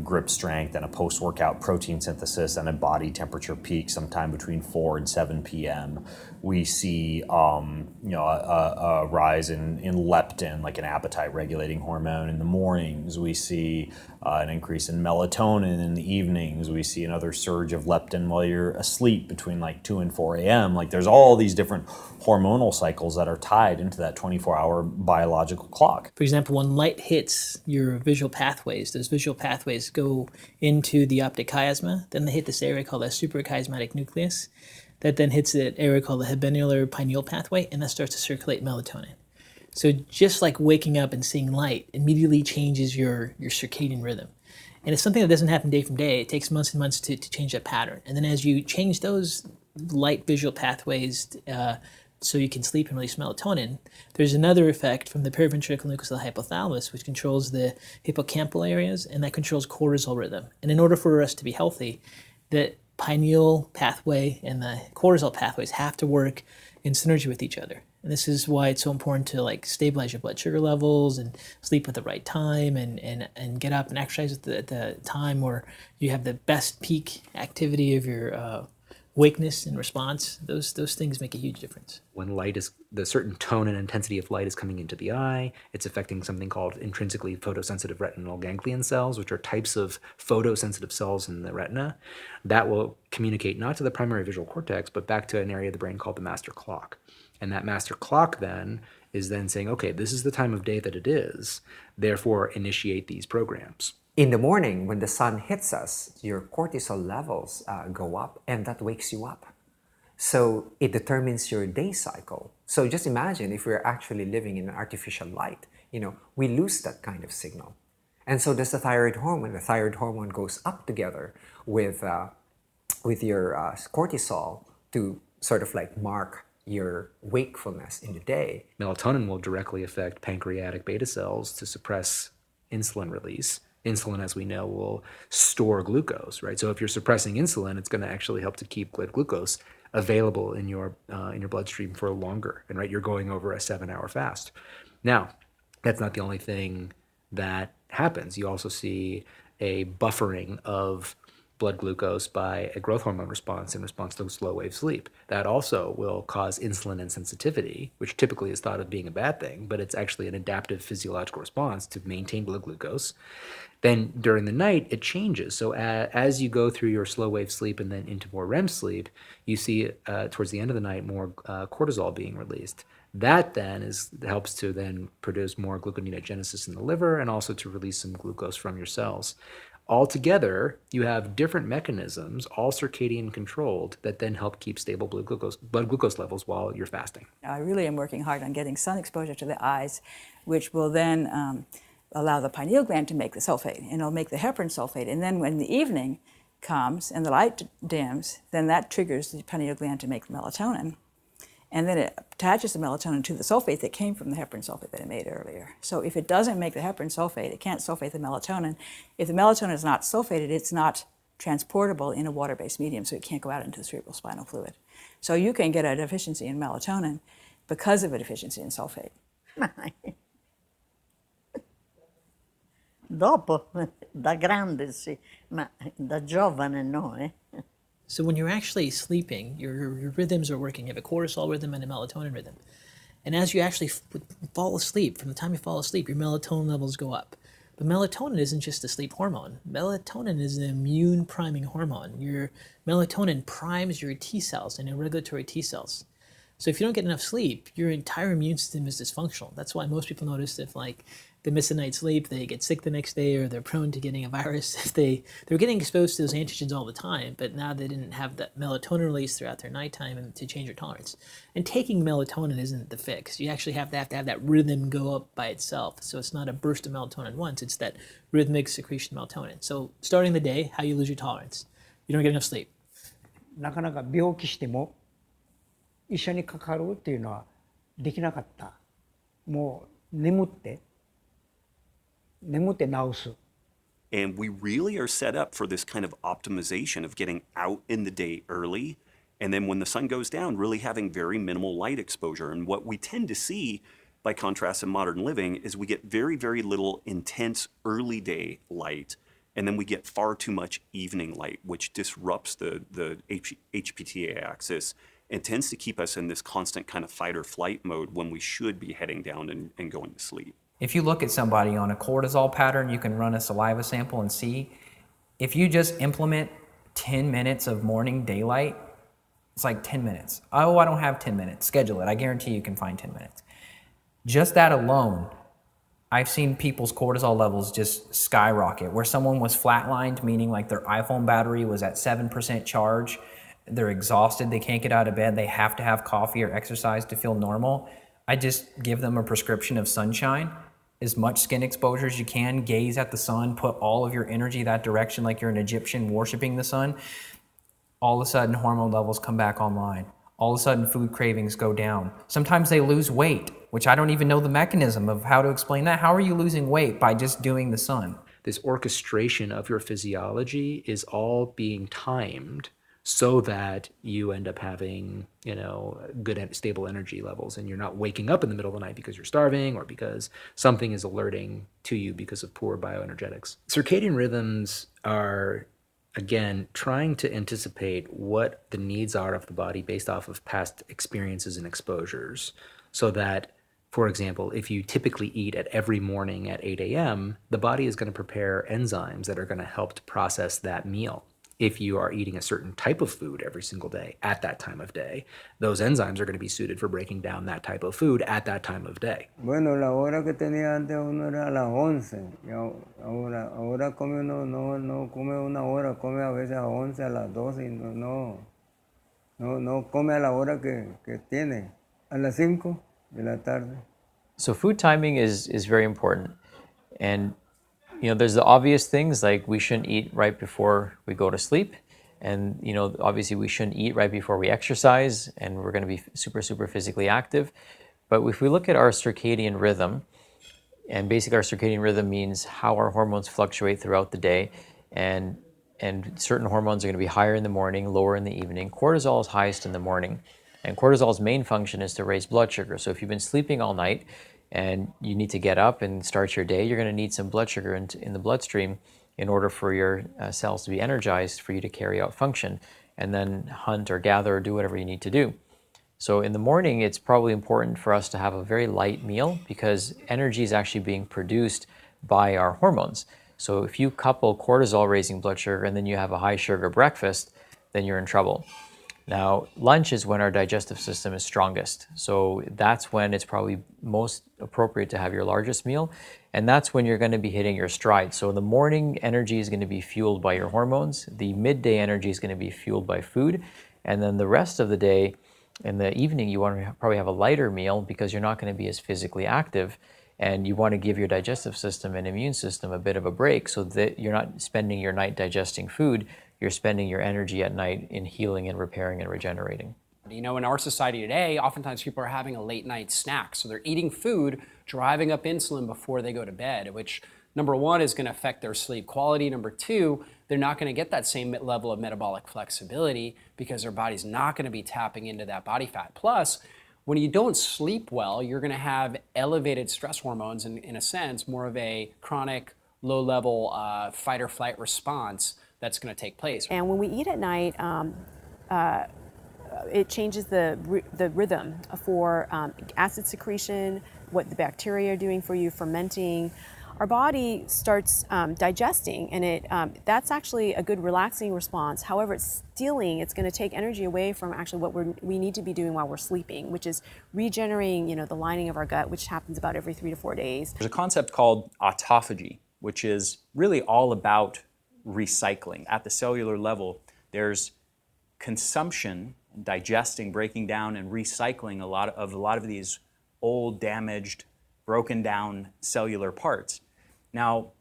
grip strength and a post-workout protein synthesis and a body temperature peak sometime between 4 and 7 p.m. We see a rise in leptin, like an appetite regulating hormone in the mornings. We see an increase in melatonin in the evenings. We see another surge of leptin while you're asleep between like 2 and 4 a.m. Like there's all these different hormonal cycles that are tied into that 24-hour biological clock. For example, when light hits your visual pathways, those visual pathways go into the optic chiasma, then they hit this area called the suprachiasmatic nucleus, that then hits that area called the habenula pineal pathway, and that starts to circulate melatonin. So just like waking up and seeing light immediately changes your circadian rhythm. And it's something that doesn't happen day from day. It takes months and months to change that pattern. And then as you change those light visual pathways so you can sleep and release melatonin, there's another effect from the periventricular nucleus of the hypothalamus, which controls the hippocampal areas, and that controls cortisol rhythm. And in order for us to be healthy, the pineal pathway and the cortisol pathways have to work in synergy with each other. And this is why it's so important to like stabilize your blood sugar levels and sleep at the right time and get up and exercise at the time where you have the best peak activity of your wakeness and response. Those things make a huge difference. When the certain tone and intensity of light is coming into the eye, it's affecting something called intrinsically photosensitive retinal ganglion cells, which are types of photosensitive cells in the retina that will communicate not to the primary visual cortex, but back to an area of the brain called the master clock. And that master clock then is then saying, okay, this is the time of day that it is, therefore initiate these programs. In the morning, when the sun hits us, your cortisol levels go up, and that wakes you up. So it determines your day cycle. So just imagine if we're actually living in artificial light, we lose that kind of signal. And so does the thyroid hormone. The thyroid hormone goes up together with your cortisol to sort of like mark your wakefulness in the day. Melatonin will directly affect pancreatic beta cells to suppress insulin release. Insulin, as we know, will store glucose, right? So if you're suppressing insulin, it's going to actually help to keep blood glucose available in your bloodstream for longer. And right, you're going over a 7-hour fast. Now, that's not the only thing that happens. You also see a buffering of blood glucose by a growth hormone response in response to slow wave sleep. That also will cause insulin insensitivity, which typically is thought of being a bad thing, but it's actually an adaptive physiological response to maintain blood glucose. Then during the night, it changes. So as you go through your slow wave sleep and then into more REM sleep, you see towards the end of the night more cortisol being released. That then helps to then produce more gluconeogenesis in the liver and also to release some glucose from your cells. Altogether, you have different mechanisms, all circadian controlled, that then help keep stable blood glucose levels while you're fasting. I really am working hard on getting sun exposure to the eyes, which will then allow the pineal gland to make the sulfate, and it'll make the heparin sulfate. And then when the evening comes and the light dims, then that triggers the pineal gland to make melatonin. And then it attaches the melatonin to the sulfate that came from the heparin sulfate that it made earlier. So if it doesn't make the heparin sulfate, it can't sulfate the melatonin. If the melatonin is not sulfated, it's not transportable in a water-based medium, so it can't go out into the cerebral spinal fluid. So you can get a deficiency in melatonin because of a deficiency in sulfate. Dopo, da grande sì, ma da giovane no, eh? So when you're actually sleeping, your rhythms are working. You have a cortisol rhythm and a melatonin rhythm. And as you actually fall asleep, from the time you fall asleep, your melatonin levels go up. But melatonin isn't just a sleep hormone. Melatonin is an immune priming hormone. Your melatonin primes your T cells and your regulatory T cells. So if you don't get enough sleep, your entire immune system is dysfunctional. That's why most people notice if they miss a night's sleep, they get sick the next day, or they're prone to getting a virus if they're getting exposed to those antigens all the time, but now they didn't have that melatonin release throughout their nighttime and to change their tolerance. And taking melatonin isn't the fix. You actually have to have that rhythm go up by itself. So it's not a burst of melatonin once, it's that rhythmic secretion of melatonin. So starting the day, how you lose your tolerance. You don't get enough sleep. なかなか病気しても医者にかかるっていうのはできなかった。もう眠って治す。 And we really are set up for this kind of optimization of getting out in the day early, and then when the sun goes down, really having very minimal light exposure. And what we tend to see, by contrast in modern living, is we get very, very little intense early day light, and then we get far too much evening light, which disrupts the HPTA axis and tends to keep us in this constant kind of fight or flight mode when we should be heading down and going to sleep. If you look at somebody on a cortisol pattern, you can run a saliva sample and see. If you just implement 10 minutes of morning daylight, it's like 10 minutes. Oh, I don't have 10 minutes. Schedule it. I guarantee you can find 10 minutes. Just that alone, I've seen people's cortisol levels just skyrocket, where someone was flatlined, meaning like their iPhone battery was at 7% charge. They're exhausted. They can't get out of bed. They have to have coffee or exercise to feel normal. I just give them a prescription of sunshine, as much skin exposure as you can, gaze at the sun, put all of your energy that direction like you're an Egyptian worshiping the sun. All of a sudden, hormone levels come back online. All of a sudden, food cravings go down. Sometimes they lose weight, which I don't even know the mechanism of how to explain that. How are you losing weight? By just doing the sun. This orchestration of your physiology is all being timed so that you end up having, good and stable energy levels, and you're not waking up in the middle of the night because you're starving or because something is alerting to you because of poor bioenergetics. Circadian rhythms are, again, trying to anticipate what the needs are of the body based off of past experiences and exposures, so that, for example, if you typically eat at every morning at 8 a.m., the body is going to prepare enzymes that are going to help to process that meal. If you are eating a certain type of food every single day at that time of day, those enzymes are going to be suited for breaking down that type of food at that time of day. Bueno, la hora que tenía antes uno era a las 11. Y ahora come uno, no come una hora, come a veces a 11, a las 12 y no come a la hora que tiene, a las 5 de la tarde. So food timing is very important. And there's the obvious things like we shouldn't eat right before we go to sleep. And, obviously we shouldn't eat right before we exercise, and we're going to be super, super physically active. But if we look at our circadian rhythm, and basically our circadian rhythm means how our hormones fluctuate throughout the day, and certain hormones are going to be higher in the morning, lower in the evening. Cortisol is highest in the morning, and cortisol's main function is to raise blood sugar. So if you've been sleeping all night, and you need to get up and start your day, you're going to need some blood sugar in the bloodstream in order for your cells to be energized for you to carry out function and then hunt or gather or do whatever you need to do. So in the morning, it's probably important for us to have a very light meal because energy is actually being produced by our hormones. So if you couple cortisol raising blood sugar and then you have a high sugar breakfast, then you're in trouble. Now, lunch is when our digestive system is strongest. So that's when it's probably most appropriate to have your largest meal. And that's when you're going to be hitting your stride. So the morning energy is going to be fueled by your hormones. The midday energy is going to be fueled by food. And then the rest of the day, in the evening, you want to probably have a lighter meal because you're not going to be as physically active. And you want to give your digestive system and immune system a bit of a break so that you're not spending your night digesting food. You're spending your energy at night in healing and repairing and regenerating. In our society today, oftentimes people are having a late night snack. So they're eating food, driving up insulin before they go to bed, which number one is going to affect their sleep quality. Number two, they're not going to get that same level of metabolic flexibility because their body's not going to be tapping into that body fat. Plus, when you don't sleep well, you're going to have elevated stress hormones and, in a sense, more of a chronic low-level fight or flight response that's going to take place. And when we eat at night, it changes the rhythm for acid secretion, what the bacteria are doing for you, fermenting. our body starts digesting, and that's actually a good relaxing response. However, it's going to take energy away from actually what we need to be doing while we're sleeping, which is regenerating, the lining of our gut, which happens about every 3 to 4 days. There's a concept called autophagy, which is really all about recycling. At the cellular level, there's consumption, digesting, breaking down, and recycling a lot of these old, damaged, broken down cellular parts. Now,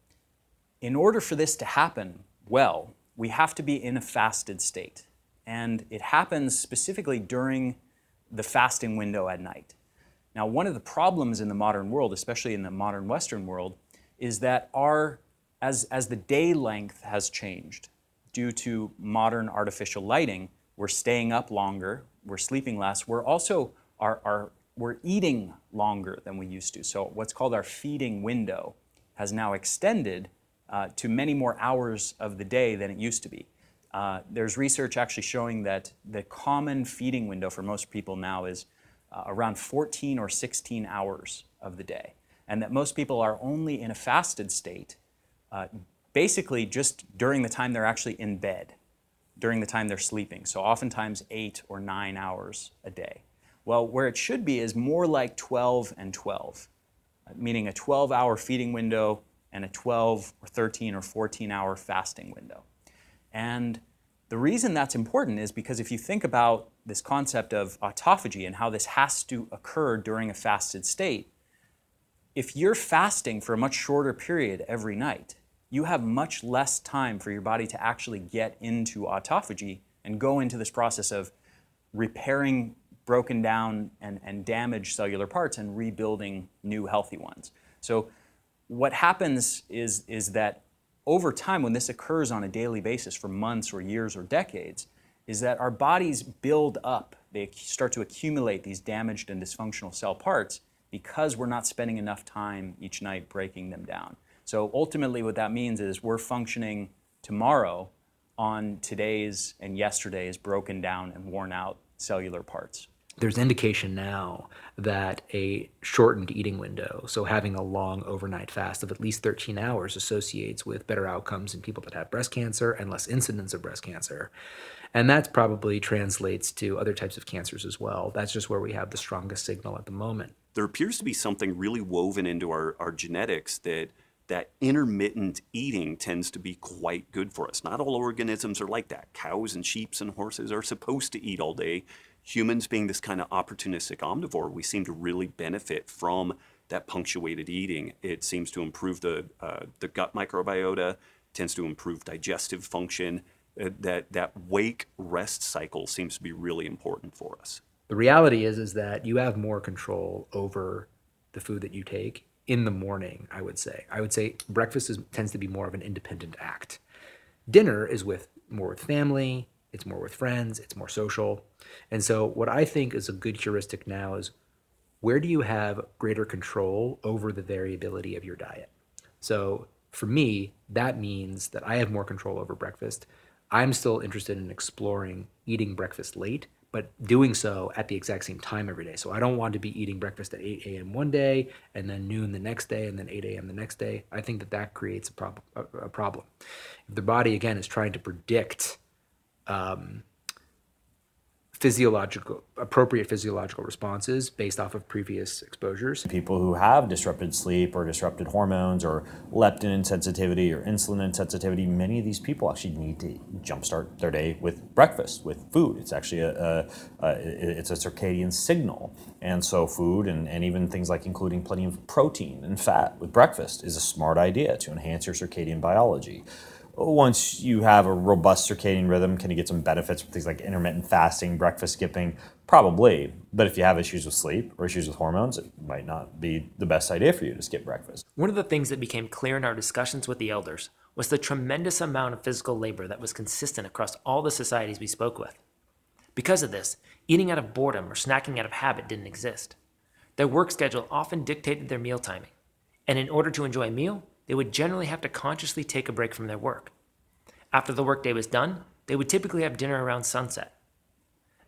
in order for this to happen well, we have to be in a fasted state. And it happens specifically during the fasting window at night. Now, one of the problems in the modern world, especially in the modern Western world, is that as the day length has changed due to modern artificial lighting, we're staying up longer, we're sleeping less, we're also we're eating longer than we used to. So what's called our feeding window has now extended to many more hours of the day than it used to be. There's research actually showing that the common feeding window for most people now is around 14 or 16 hours of the day, and that most people are only in a fasted state basically just during the time they're actually in bed, during the time they're sleeping. So oftentimes 8 or 9 hours a day. Well, where it should be is more like 12 and 12, meaning a 12-hour feeding window and a 12 or 13 or 14-hour fasting window. And the reason that's important is because if you think about this concept of autophagy and how this has to occur during a fasted state, if you're fasting for a much shorter period every night, you have much less time for your body to actually get into autophagy and go into this process of repairing broken down and damaged cellular parts and rebuilding new healthy ones. So what happens is that over time, when this occurs on a daily basis for months or years or decades, is that our bodies build up, they start to accumulate these damaged and dysfunctional cell parts because we're not spending enough time each night breaking them down. So ultimately what that means is we're functioning tomorrow on today's and yesterday's broken down and worn out cellular parts. There's indication now that a shortened eating window, so having a long overnight fast of at least 13 hours, associates with better outcomes in people that have breast cancer and less incidence of breast cancer. And that probably translates to other types of cancers as well. That's just where we have the strongest signal at the moment. There appears to be something really woven into our genetics that intermittent eating tends to be quite good for us. Not all organisms are like that. Cows and sheep and horses are supposed to eat all day. Humans, being this kind of opportunistic omnivore, we seem to really benefit from that punctuated eating. It seems to improve the gut microbiota, tends to improve digestive function. That wake-rest cycle seems to be really important for us. The reality is that you have more control over the food that you take in the morning, I would say. I would say breakfast tends to be more of an independent act. Dinner is more with family, it's more with friends, it's more social. And so what I think is a good heuristic now is, where do you have greater control over the variability of your diet? So for me, that means that I have more control over breakfast. I'm still interested in exploring eating breakfast late, but doing so at the exact same time every day. So I don't want to be eating breakfast at 8 a.m. one day, and then noon the next day, and then 8 a.m. the next day. I think that creates a problem. If the body, again, is trying to predict appropriate physiological responses based off of previous exposures. People who have disrupted sleep or disrupted hormones or leptin insensitivity or insulin insensitivity, many of these people actually need to jumpstart their day with breakfast, with food. It's actually it's a circadian signal. And so food and even things like including plenty of protein and fat with breakfast is a smart idea to enhance your circadian biology. Once you have a robust circadian rhythm, can you get some benefits from things like intermittent fasting, breakfast skipping? Probably. But if you have issues with sleep or issues with hormones, it might not be the best idea for you to skip breakfast. One of the things that became clear in our discussions with the elders was the tremendous amount of physical labor that was consistent across all the societies we spoke with. Because of this, eating out of boredom or snacking out of habit didn't exist. Their work schedule often dictated their meal timing, and in order to enjoy a meal, they would generally have to consciously take a break from their work. After the workday was done, they would typically have dinner around sunset.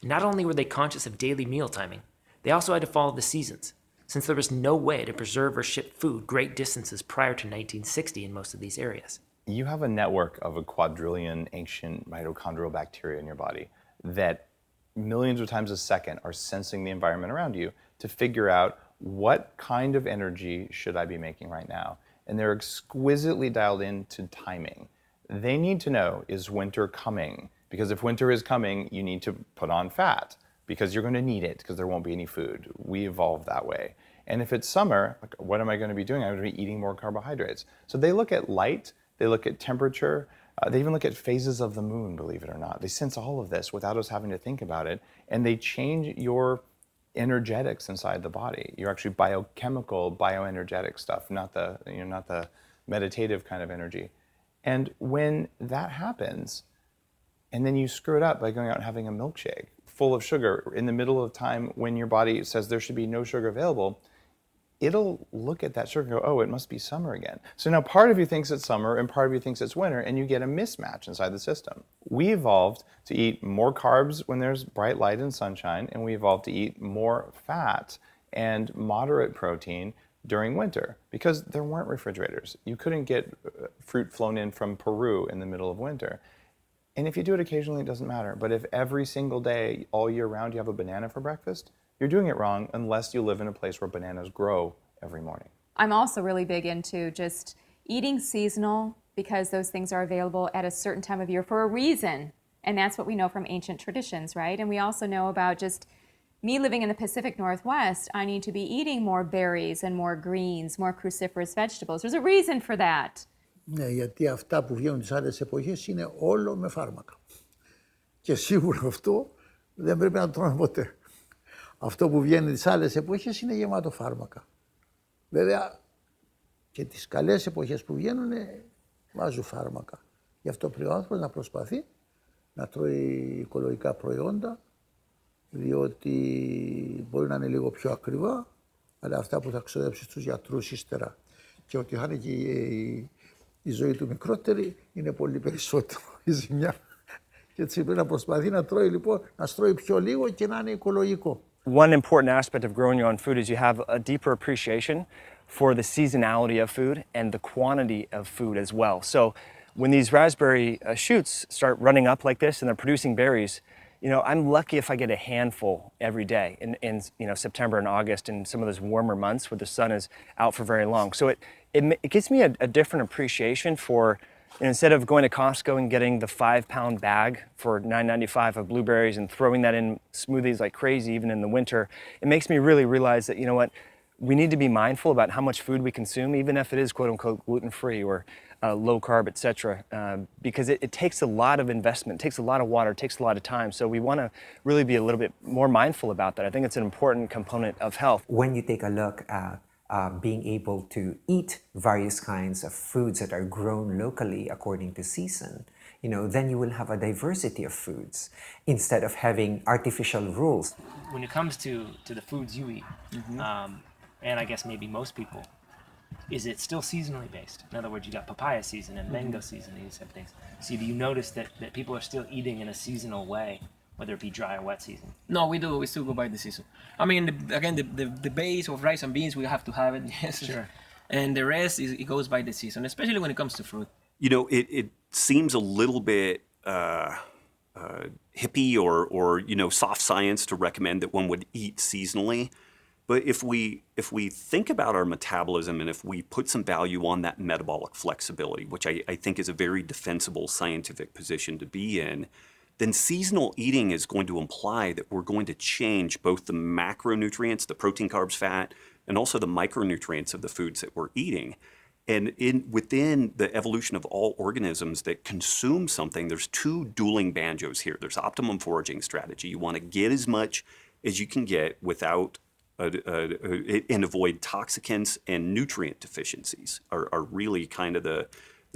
Not only were they conscious of daily meal timing, they also had to follow the seasons. since there was no way to preserve or ship food great distances prior to 1960 in most of these areas. You have a network of a quadrillion ancient mitochondrial bacteria in your body that millions of times a second are sensing the environment around you to figure out what kind of energy should I be making right now. And they're exquisitely dialed into timing. They need to know, is winter coming? Because if winter is coming, you need to put on fat because you're going to need it because there won't be any food. We evolved that way. And if it's summer, like, what am I going to be doing? I'm going to be eating more carbohydrates. So they look at light, they look at temperature, they even look at phases of the moon, believe it or not. They sense all of this without us having to think about it, and they change your energetics inside the body. You're actually biochemical, bioenergetic stuff, not the meditative kind of energy. And when that happens, and then you screw it up by going out and having a milkshake full of sugar in the middle of time when your body says there should be no sugar available, it'll look at that sugar and go, oh, it must be summer again. So now part of you thinks it's summer and part of you thinks it's winter, and you get a mismatch inside the system. We evolved to eat more carbs when there's bright light and sunshine, and we evolved to eat more fat and moderate protein during winter because there weren't refrigerators. You couldn't get fruit flown in from Peru in the middle of winter. And if you do it occasionally, it doesn't matter. But if every single day, all year round, you have a banana for breakfast, you're doing it wrong unless you live in a place where bananas grow every morning. I'm also really big into just eating seasonal because those things are available at a certain time of year for a reason. And that's what we know from ancient traditions, right? And we also know about just me living in the Pacific Northwest, I need to be eating more berries and more greens, more cruciferous vegetables. There's a reason for that. Ναι, γιατί αυτά που βγαίνουν τις άλλες εποχές είναι όλο με φάρμακα. Και σίγουρα αυτό δεν πρέπει να το τρώμε ποτέ. Αυτό που βγαίνει τις άλλες εποχές είναι γεμάτο φάρμακα. Βέβαια και τις καλές εποχές που βγαίνουν βάζουν φάρμακα. Γι' αυτό πρέπει ο άνθρωπος να προσπαθεί να τρώει οικολογικά προϊόντα, διότι μπορεί να είναι λίγο πιο ακριβά, αλλά αυτά που θα ξοδέψει στους γιατρούς ύστερα και ότι θα είναι και η ζωή του μικρότερη είναι πολύ περισσότερο η ζημιά. Και έτσι πρέπει να προσπαθεί να τρώει λοιπόν, να στρώει πιο λίγο και να είναι οικολογικό. One important aspect of growing your own food is you have a deeper appreciation for the seasonality of food and the quantity of food as well. So when these raspberry shoots start running up like this and they're producing berries, you know, I'm lucky if I get a handful every day in you know, September and August and some of those warmer months where the sun is out for very long. So it gives me a different appreciation for, you know, instead of going to Costco and getting the 5-pound bag for $9.95 of blueberries and throwing that in smoothies like crazy even in the winter, it makes me really realize that, you know what, we need to be mindful about how much food we consume, even if it is quote unquote gluten-free or low carb, etc. Because it takes a lot of investment, it takes a lot of water, it takes a lot of time. So we want to really be a little bit more mindful about that. I think it's an important component of health. When you take a look at being able to eat various kinds of foods that are grown locally according to season, you know, then you will have a diversity of foods instead of having artificial rules. When it comes to the foods you eat, and I guess maybe most people, is it still seasonally based? In other words, you got papaya season and mango season, these type of things. So do you notice that people are still eating in a seasonal way, whether it be dry or wet season? No, we do. We still go by the season. I mean, again, the base of rice and beans, we have to have it. Yes. Sure. And the rest, it goes by the season, especially when it comes to fruit. You know, it seems a little bit hippie or you know, soft science to recommend that one would eat seasonally. But if we think about our metabolism and if we put some value on that metabolic flexibility, which I think is a very defensible scientific position to be in, then seasonal eating is going to imply that we're going to change both the macronutrients, the protein, carbs, fat, and also the micronutrients of the foods that we're eating. And within the evolution of all organisms that consume something, there's two dueling banjos here. There's optimum foraging strategy. You want to get as much as you can get without and avoid toxicants, and nutrient deficiencies are really kind of the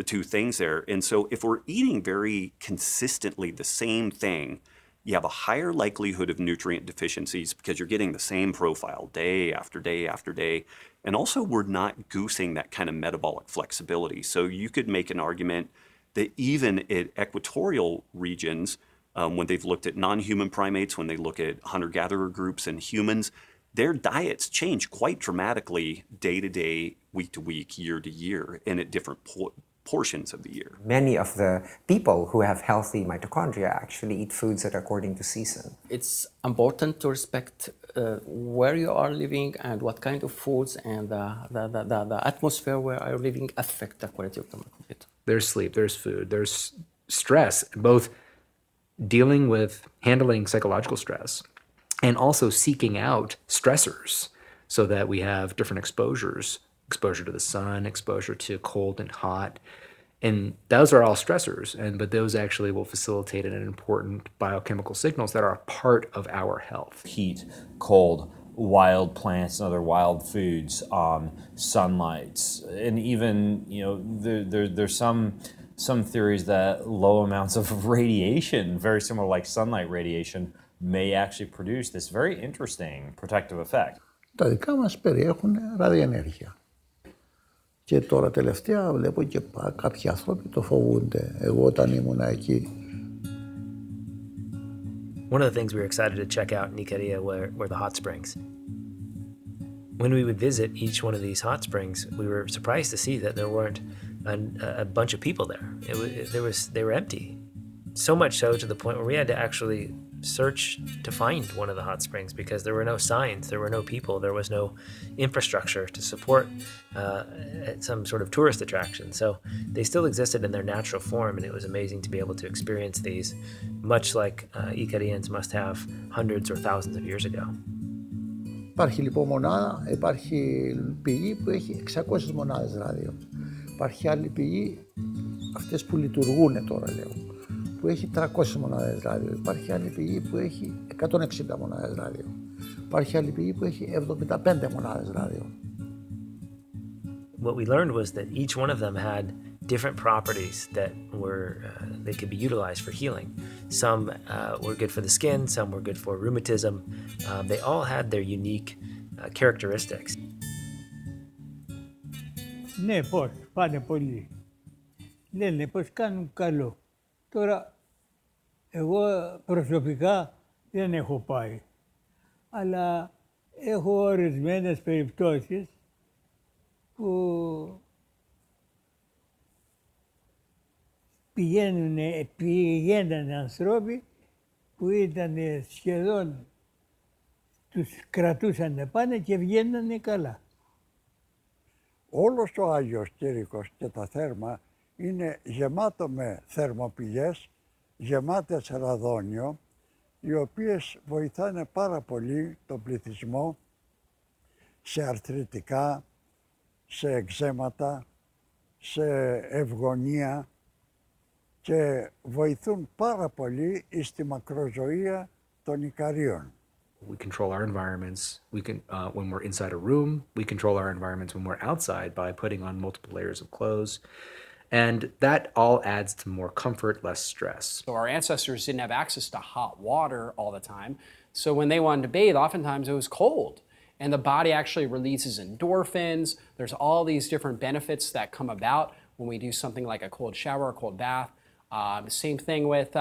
two things there. And so if we're eating very consistently the same thing, you have a higher likelihood of nutrient deficiencies because you're getting the same profile day after day after day. And also we're not goosing that kind of metabolic flexibility. So you could make an argument that even at equatorial regions, when they've looked at non-human primates, when they look at hunter-gatherer groups and humans, their diets change quite dramatically day to day, week to week, year to year, and at different portions of the year. Many of the people who have healthy mitochondria actually eat foods that are according to season. It's important to respect where you are living and what kind of foods and the atmosphere where you're living affect the quality of the microbiota. There's sleep, there's food, there's stress, both dealing with handling psychological stress and also seeking out stressors so that we have different exposures, exposure to the sun, exposure to cold and hot. And those are all stressors, but those actually will facilitate an important biochemical signals that are a part of our health. Heat, cold, wild plants and other wild foods, sunlight, and even, there's some theories that low amounts of radiation, very similar like sunlight radiation, may actually produce this very interesting protective effect. Τα δικά μας περιέχουν ραδιενέργεια. Και τώρα τελευταία βλέπω και κάποιοι άνθρωποι το φοβούνται. Εγώ όταν ήμουν εκεί. One of the things we were excited to check out in Icaria were the hot springs. When we would visit each one of these hot springs, we were surprised to see that there weren't a bunch of people there. They were empty. So much so to the point where we had to actually search to find one of the hot springs because there were no signs, there were no people, there was no infrastructure to support some sort of tourist attraction. So they still existed in their natural form, and it was amazing to be able to experience these, much like Icarians must have hundreds or thousands of years ago. Υπάρχει λοιπόν μονάδα, υπάρχει πηγή που έχει 600 μονάδες ράδιο. Υπάρχει άλλη πηγή, αυτές που λειτουργούν τώρα λέω, που έχει 300 μονάδες ράδιο. Υπάρχει άλλη πηγή που έχει 160 μονάδες ράδιο. Υπάρχει άλλη πηγή που έχει 75 μονάδες ράδιο. What we learned was that each one of them had different properties that they could be utilized for healing. Some were good for the skin, some were good for rheumatism. They all had their unique characteristics. Ναι, πώς, πάνε πολύ. Λένε πως κάνουν καλό. Τώρα, εγώ προσωπικά δεν έχω πάει, αλλά έχω ορισμένες περιπτώσεις που πηγαίνανε ανθρώποι που ήταν σχεδόν, τους κρατούσαν να πάνε και βγαίνανε καλά. Όλος ο Άγιος Κήρυκος και τα θέρμα είναι γεμάτο με θερμοπηγές, γεμάτες ραδόνιο, οι οποίες βοηθάνε πάρα πολύ τον πληθυσμό σε αρθριτικά, σε εκζέματα, σε ευγονία και βοηθούν πάρα πολύ στη μακροζωία των Ικαρίων. We control our environments. We can, when we're inside a room, we control our environments when we're outside by putting on multiple layers of clothes. And that all adds to more comfort, less stress. So our ancestors didn't have access to hot water all the time. So when they wanted to bathe, oftentimes it was cold. And the body actually releases endorphins. There's all these different benefits that come about when we do something like a cold shower or cold bath. Same thing with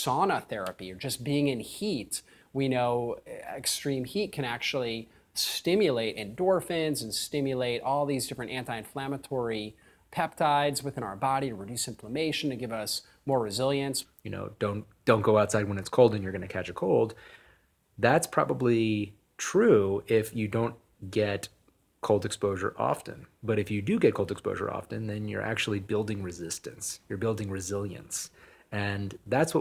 sauna therapy or just being in heat. We know extreme heat can actually stimulate endorphins and stimulate all these different anti-inflammatory peptides within our body to reduce inflammation, to give us more resilience. Don't go outside when it's cold and you're going to catch a cold. That's probably true if you don't get cold exposure often. But if you do get cold exposure often, then you're actually building resistance. You're building resilience. And that's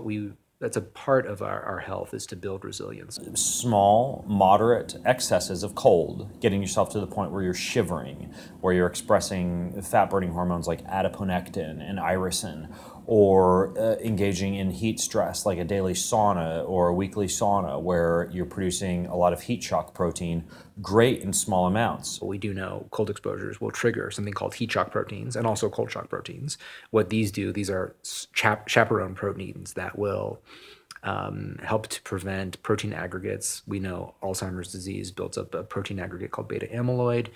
a part of our health, is to build resilience. Small, moderate excesses of cold, getting yourself to the point where you're shivering, where you're expressing fat-burning hormones like adiponectin and irisin, or engaging in heat stress like a daily sauna or a weekly sauna where you're producing a lot of heat shock protein, great in small amounts. We do know cold exposures will trigger something called heat shock proteins and also cold shock proteins. What these do, these are chaperone proteins that will help to prevent protein aggregates. We know Alzheimer's disease builds up a protein aggregate called beta amyloid.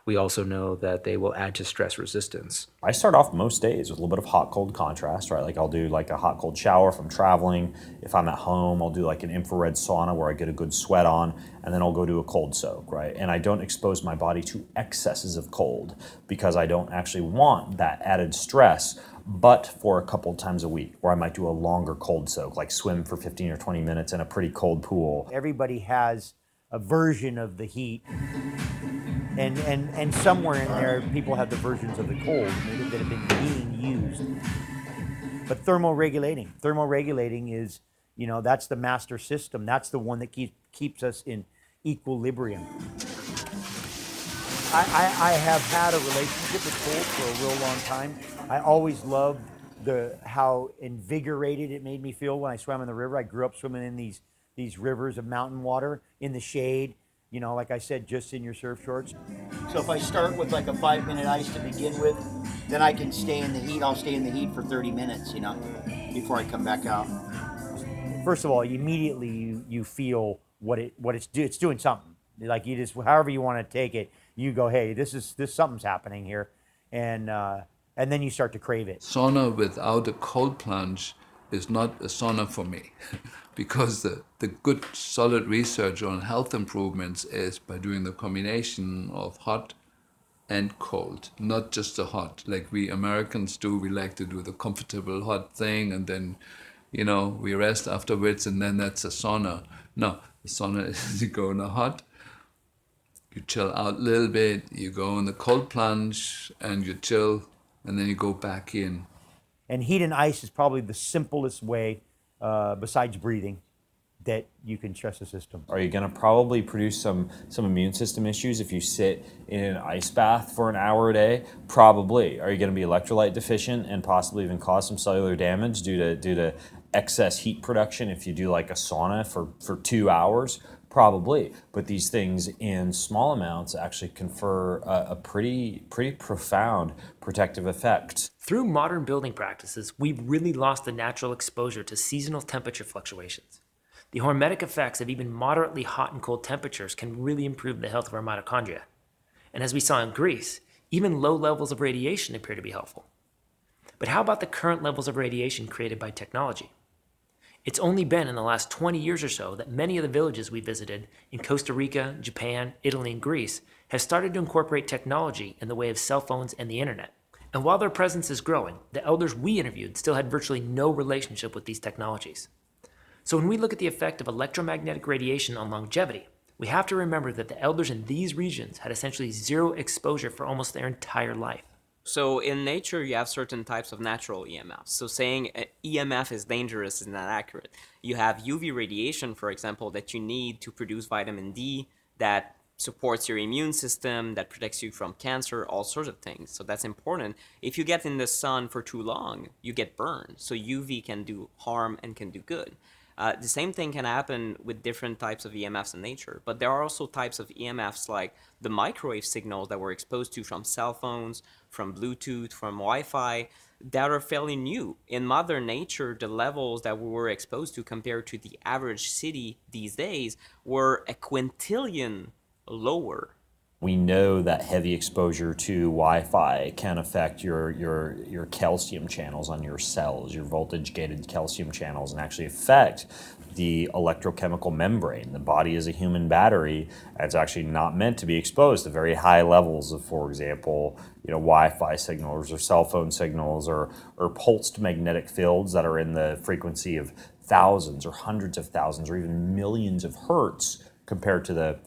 We also know that they will add to stress resistance. I start off most days with a little bit of hot-cold contrast, right? Like I'll do like a hot-cold shower if I'm traveling. If I'm at home, I'll do like an infrared sauna where I get a good sweat on, and then I'll go do a cold soak, right? And I don't expose my body to excesses of cold because I don't actually want that added stress, but for a couple of times a week, where I might do a longer cold soak, like swim for 15 or 20 minutes in a pretty cold pool. Everybody has a version of the heat, and somewhere in there, people have the versions of the cold that have been being used. But thermoregulating is, you know, that's the master system. That's the one that keeps us in equilibrium. I have had a relationship with cold for a real long time. I always loved how invigorated it made me feel when I swam in the river. I grew up swimming in these rivers of mountain water in the shade, you know, like I said, just in your surf shorts. So if I start with like a 5-minute ice to begin with, then I can stay in the heat. I'll stay in the heat for 30 minutes, you know, before I come back out. First of all, immediately you feel what it's doing something. Like you just, however you want to take it, you go, hey, this something's happening here, and then you start to crave it. Sauna without a cold plunge is not a sauna for me, because the good solid research on health improvements is by doing the combination of hot and cold, not just the hot like we Americans do. We like to do the comfortable hot thing, and then, you know, we rest afterwards, and then that's a sauna. No, the sauna is you go in the hot, you chill out a little bit, you go in the cold plunge, and you chill, and then you go back in. And heat and ice is probably the simplest way, besides breathing, that you can stress the system. Are you going to probably produce some immune system issues if you sit in an ice bath for an hour a day? Probably. Are you going to be electrolyte deficient and possibly even cause some cellular damage due to excess heat production if you do like a sauna for 2 hours? Probably. But these things in small amounts actually confer a pretty profound protective effect. Through modern building practices, we've really lost the natural exposure to seasonal temperature fluctuations. The hormetic effects of even moderately hot and cold temperatures can really improve the health of our mitochondria. And as we saw in Greece, even low levels of radiation appear to be helpful. But how about the current levels of radiation created by technology? It's only been in the last 20 years or so that many of the villages we visited in Costa Rica, Japan, Italy, and Greece have started to incorporate technology in the way of cell phones and the internet. And while their presence is growing, the elders we interviewed still had virtually no relationship with these technologies. So when we look at the effect of electromagnetic radiation on longevity, we have to remember that the elders in these regions had essentially zero exposure for almost their entire life. So in nature, you have certain types of natural EMFs. So saying EMF is dangerous is not accurate. You have UV radiation, for example, that you need to produce vitamin D that supports your immune system, that protects you from cancer, all sorts of things. So that's important. If you get in the sun for too long, you get burned. So UV can do harm and can do good. The same thing can happen with different types of EMFs in nature, but there are also types of EMFs like the microwave signals that we're exposed to from cell phones, from Bluetooth, from Wi-Fi, that are fairly new. In Mother Nature, the levels that we were exposed to compared to the average city these days were a quintillion lower. We know that heavy exposure to Wi-Fi can affect your calcium channels on your cells, your voltage-gated calcium channels, and actually affect the electrochemical membrane. The body is a human battery, and it's actually not meant to be exposed to very high levels of, for example, Wi-Fi signals or cell phone signals or pulsed magnetic fields that are in the frequency of thousands or hundreds of thousands or even millions of hertz compared to the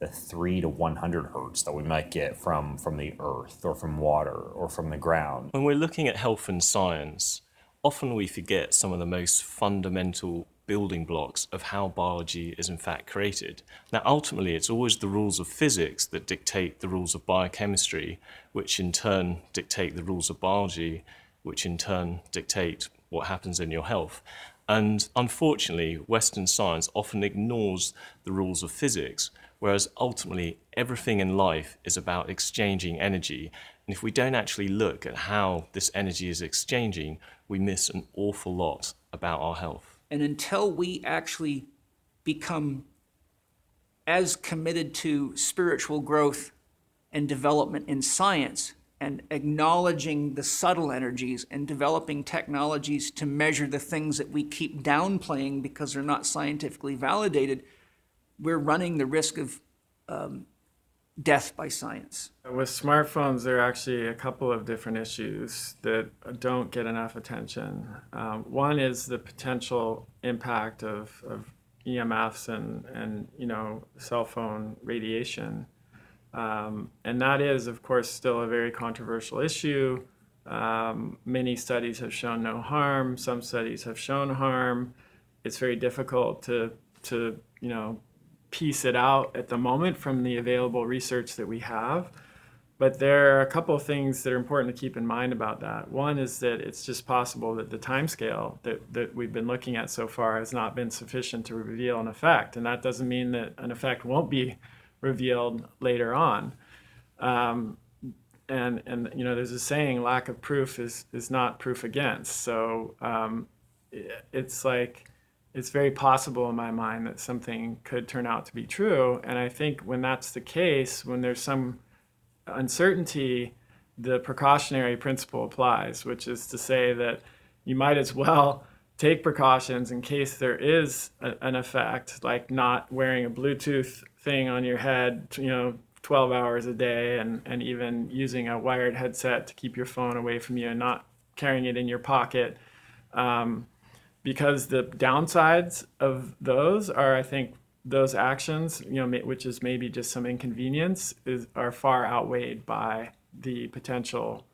3 to 100 hertz that we might get from the earth or from water or from the ground. When we're looking at health and science, often we forget some of the most fundamental building blocks of how biology is in fact created. Now ultimately it's always the rules of physics that dictate the rules of biochemistry, which in turn dictate the rules of biology, which in turn dictate what happens in your health. And unfortunately, Western science often ignores the rules of physics, whereas ultimately everything in life is about exchanging energy. And if we don't actually look at how this energy is exchanging, we miss an awful lot about our health. And until we actually become as committed to spiritual growth and development in science and acknowledging the subtle energies and developing technologies to measure the things that we keep downplaying because they're not scientifically validated, we're running the risk of death by science. With smartphones, there are actually a couple of different issues that don't get enough attention. One is the potential impact of EMFs and cell phone radiation. And that is, of course, still a very controversial issue. Many studies have shown no harm. Some studies have shown harm. It's very difficult to piece it out at the moment from the available research that we have. But there are a couple of things that are important to keep in mind about that. One is that it's just possible that the timescale that we've been looking at so far has not been sufficient to reveal an effect. And that doesn't mean that an effect won't be revealed later on. And there's a saying, lack of proof is not proof against. So it's very possible in my mind that something could turn out to be true. And I think when that's the case, when there's some uncertainty, the precautionary principle applies, which is to say that you might as well take precautions in case there is an effect, like not wearing a Bluetooth thing on your head, 12 hours a day, and even using a wired headset to keep your phone away from you and not carrying it in your pocket. Because the downsides of those are, I think, those actions, which is maybe just some inconvenience, are far outweighed by the potential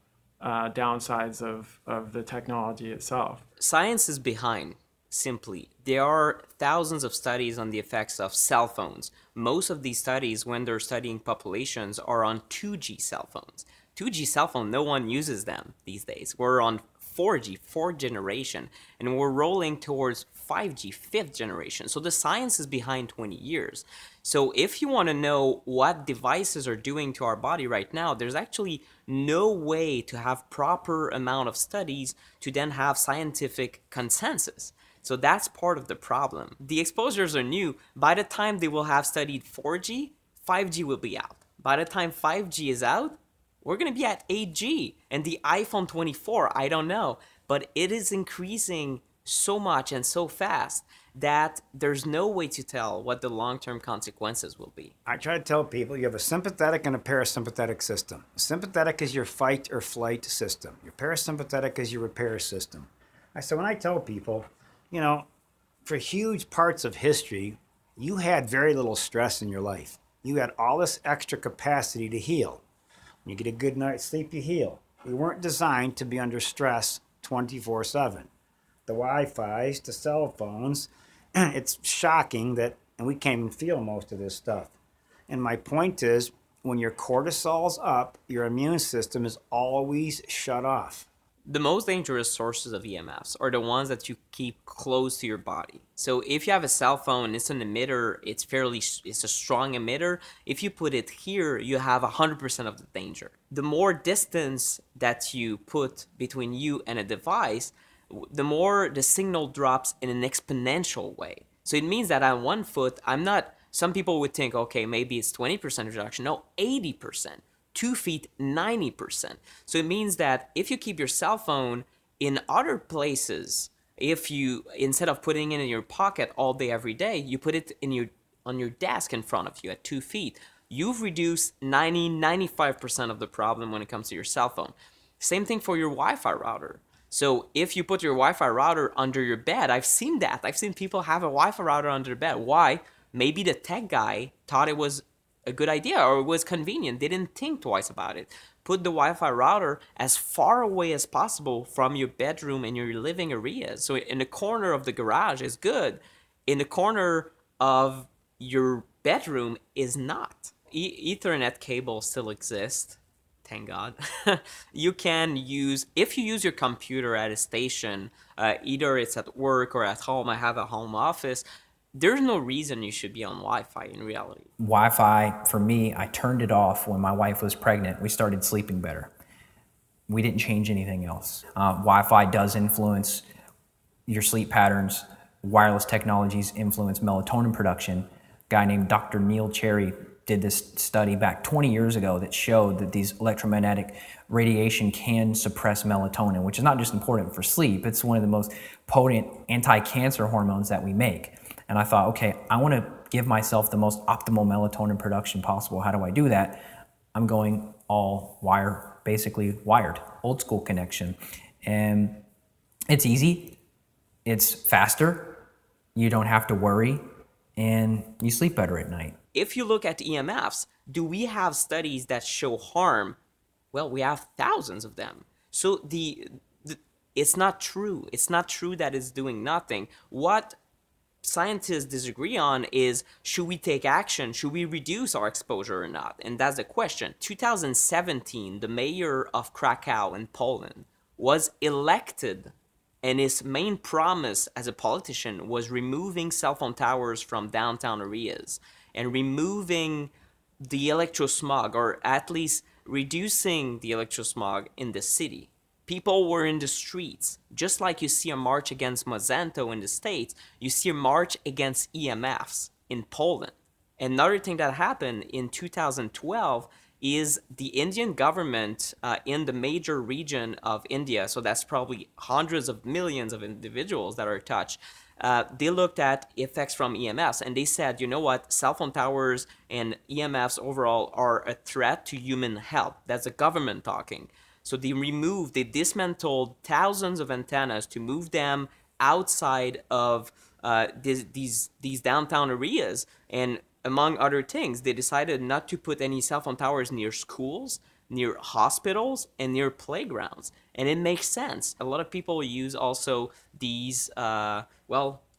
downsides of the technology itself. Science is behind, simply. There are thousands of studies on the effects of cell phones. Most of these studies, when they're studying populations, are on 2G cell phones. 2G cell phone, no one uses them these days. We're on 4G, fourth generation, and we're rolling towards 5G, fifth generation. So the science is behind 20 years. So if you want to know what devices are doing to our body right now, there's actually no way to have proper amount of studies to then have scientific consensus. So that's part of the problem. The exposures are new. By the time they will have studied 4G, 5G will be out. By the time 5G is out, we're going to be at 8G. And the iPhone 24, I don't know, but it is increasing so much and so fast that there's no way to tell what the long-term consequences will be. I try to tell people you have a sympathetic and a parasympathetic system. Sympathetic is your fight or flight system. Your parasympathetic is your repair system. So when I tell people, for huge parts of history, you had very little stress in your life. You had all this extra capacity to heal. When you get a good night's sleep, you heal. We weren't designed to be under stress 24/7. The Wi-Fi's, the cell phones, it's shocking that, and we can't even feel most of this stuff. And my point is, when your cortisol's up, your immune system is always shut off. The most dangerous sources of EMFs are the ones that you keep close to your body. So if you have a cell phone, it's an emitter, it's a strong emitter. If you put it here, you have 100% of the danger. The more distance that you put between you and a device, the more the signal drops in an exponential way. So it means that on 1 foot, some people would think, okay, maybe it's 20% reduction. No, 80%. 2 feet, 90%. So it means that if you keep your cell phone in other places, if you, instead of putting it in your pocket all day, every day, you put it on your desk in front of you at 2 feet, you've reduced 95% of the problem when it comes to your cell phone. Same thing for your Wi-Fi router. So if you put your Wi-Fi router under your bed, I've seen that. I've seen people have a Wi-Fi router under their bed. Why? Maybe the tech guy thought it was a good idea or it was convenient. They didn't think twice about it. Put the Wi-Fi router as far away as possible from your bedroom and your living areas. So in the corner of the garage is good. In the corner of your bedroom is not. Ethernet cables still exist. Thank God. You can use, if you use your computer at a station, either it's at work or at home, I have a home office, there's no reason you should be on Wi-Fi in reality. Wi-Fi, for me, I turned it off when my wife was pregnant. We started sleeping better. We didn't change anything else. Wi-Fi does influence your sleep patterns wireless technologies influence melatonin production. A guy named Dr. Neil Cherry did this study back 20 years ago that showed that these electromagnetic radiation can suppress melatonin, which is not just important for sleep, it's one of the most potent anti-cancer hormones that we make. And I thought, okay, I want to give myself the most optimal melatonin production possible. How do I do that? I'm going all wire, basically wired, old school connection. And it's easy, it's faster, you don't have to worry, and you sleep better at night. If you look at EMFs, do we have studies that show harm? Well, we have thousands of them. So it's not true. It's not true that it's doing nothing. What scientists disagree on is, should we take action? Should we reduce our exposure or not? And that's the question. 2017, the mayor of Krakow in Poland was elected, and his main promise as a politician was removing cell phone towers from downtown areas and removing the electrosmog, or at least reducing the electrosmog in the city. People were in the streets. Just like you see a march against Monsanto in the States, you see a march against EMFs in Poland. Another thing that happened in 2012 is the Indian government in the major region of India, so that's probably hundreds of millions of individuals that are touched, they looked at effects from EMFs, and they said, you know what, cell phone towers and EMFs overall are a threat to human health. That's the government talking. So they dismantled thousands of antennas to move them outside of these downtown areas. And among other things, they decided not to put any cell phone towers near schools, near hospitals, and near playgrounds. And it makes sense. A lot of people use also these,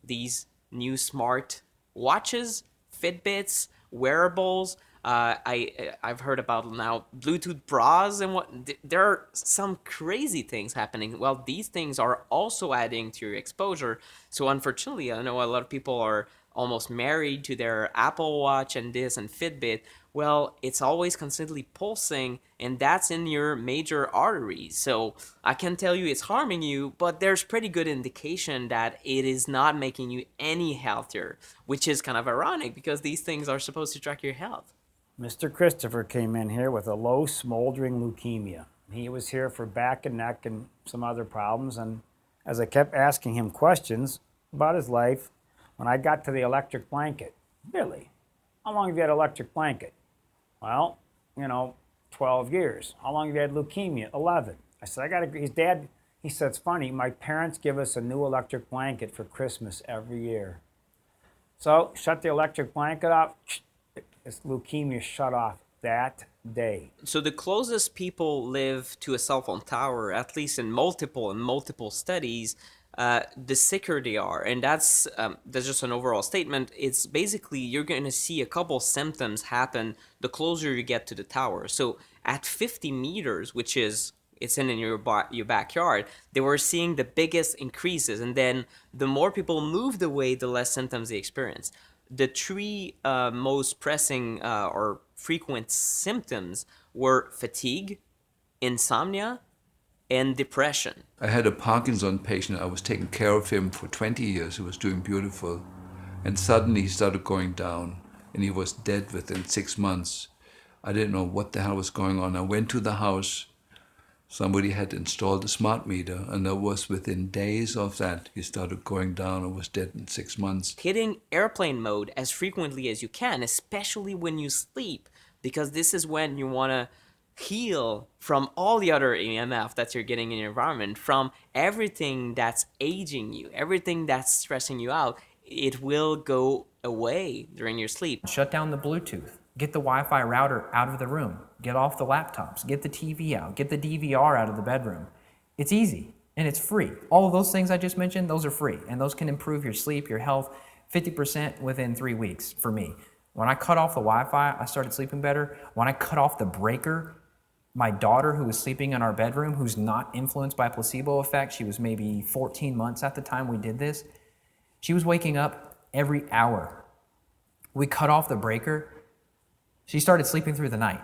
these new smart watches, Fitbits, wearables. I've heard about now Bluetooth bras and what. There are some crazy things happening. Well, these things are also adding to your exposure. So unfortunately, I know a lot of people are almost married to their Apple Watch and this and Fitbit. Well, it's always constantly pulsing, and that's in your major arteries. So I can tell you it's harming you, but there's pretty good indication that it is not making you any healthier, which is kind of ironic because these things are supposed to track your health. Mr. Christopher came in here with a low smoldering leukemia. He was here for back and neck and some other problems, and as I kept asking him questions about his life, when I got to the electric blanket, Billy, how long have you had electric blanket? Well, 12 years. How long have you had leukemia? 11. I said, his dad, he said, it's funny, my parents give us a new electric blanket for Christmas every year. So, shut the electric blanket off, his leukemia shut off that day. So the closest people live to a cell phone tower, at least in multiple studies, the sicker they are. And that's just an overall statement. It's basically you're going to see a couple symptoms happen the closer you get to the tower. So at 50 meters, which is it's in your backyard, they were seeing the biggest increases. And then the more people moved away, the less symptoms they experienced. The three most pressing or frequent symptoms were fatigue, insomnia, and depression. I had a Parkinson patient. I was taking care of him for 20 years. He was doing beautiful. And suddenly he started going down, and he was dead within 6 months. I didn't know what the hell was going on. I went to the house. Somebody had installed a smart meter, and that was within days of that, he started going down and was dead in 6 months. Hitting airplane mode as frequently as you can, especially when you sleep, because this is when you want to heal from all the other EMF that you're getting in your environment, from everything that's aging you, everything that's stressing you out. It will go away during your sleep. Shut down the Bluetooth. Get the Wi-Fi router out of the room. Get off the laptops. Get the TV out. Get the DVR out of the bedroom. It's easy and it's free. All of those things I just mentioned, those are free, and those can improve your sleep, your health, 50% within 3 weeks for me. When I cut off the Wi-Fi, I started sleeping better. When I cut off the breaker, my daughter, who was sleeping in our bedroom, who's not influenced by placebo effect, she was maybe 14 months at the time we did this, she was waking up every hour. We cut off the breaker. She started sleeping through the night.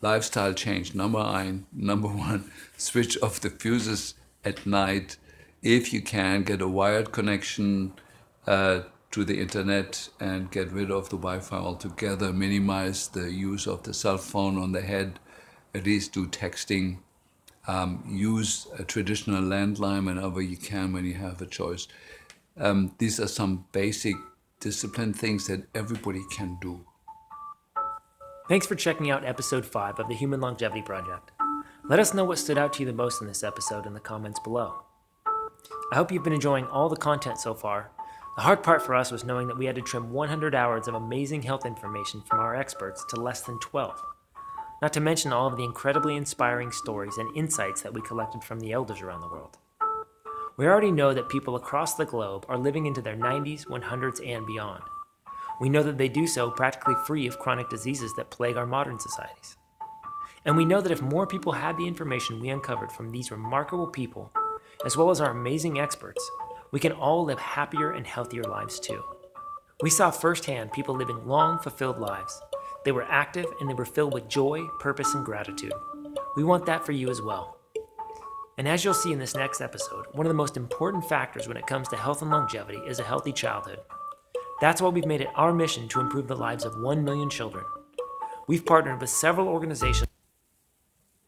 Lifestyle change, number one, switch off the fuses at night. If you can, get a wired connection. to the internet and get rid of the Wi-Fi altogether, minimize the use of the cell phone on the head, at least do texting, use a traditional landline whenever you can when you have a choice. These are some basic discipline things that everybody can do. Thanks for checking out episode 5 of the Human Longevity Project. Let us know what stood out to you the most in this episode in the comments below. I hope you've been enjoying all the content so far. The hard part for us was knowing that we had to trim 100 hours of amazing health information from our experts to less than 12. Not to mention all of the incredibly inspiring stories and insights that we collected from the elders around the world. We already know that people across the globe are living into their 90s, 100s, and beyond. We know that they do so practically free of chronic diseases that plague our modern societies. And we know that if more people had the information we uncovered from these remarkable people, as well as our amazing experts, we can all live happier and healthier lives too. We saw firsthand people living long, fulfilled lives. They were active and they were filled with joy, purpose, and gratitude. We want that for you as well. And as you'll see in this next episode, one of the most important factors when it comes to health and longevity is a healthy childhood. That's why we've made it our mission to improve the lives of 1 million children. We've partnered with several organizations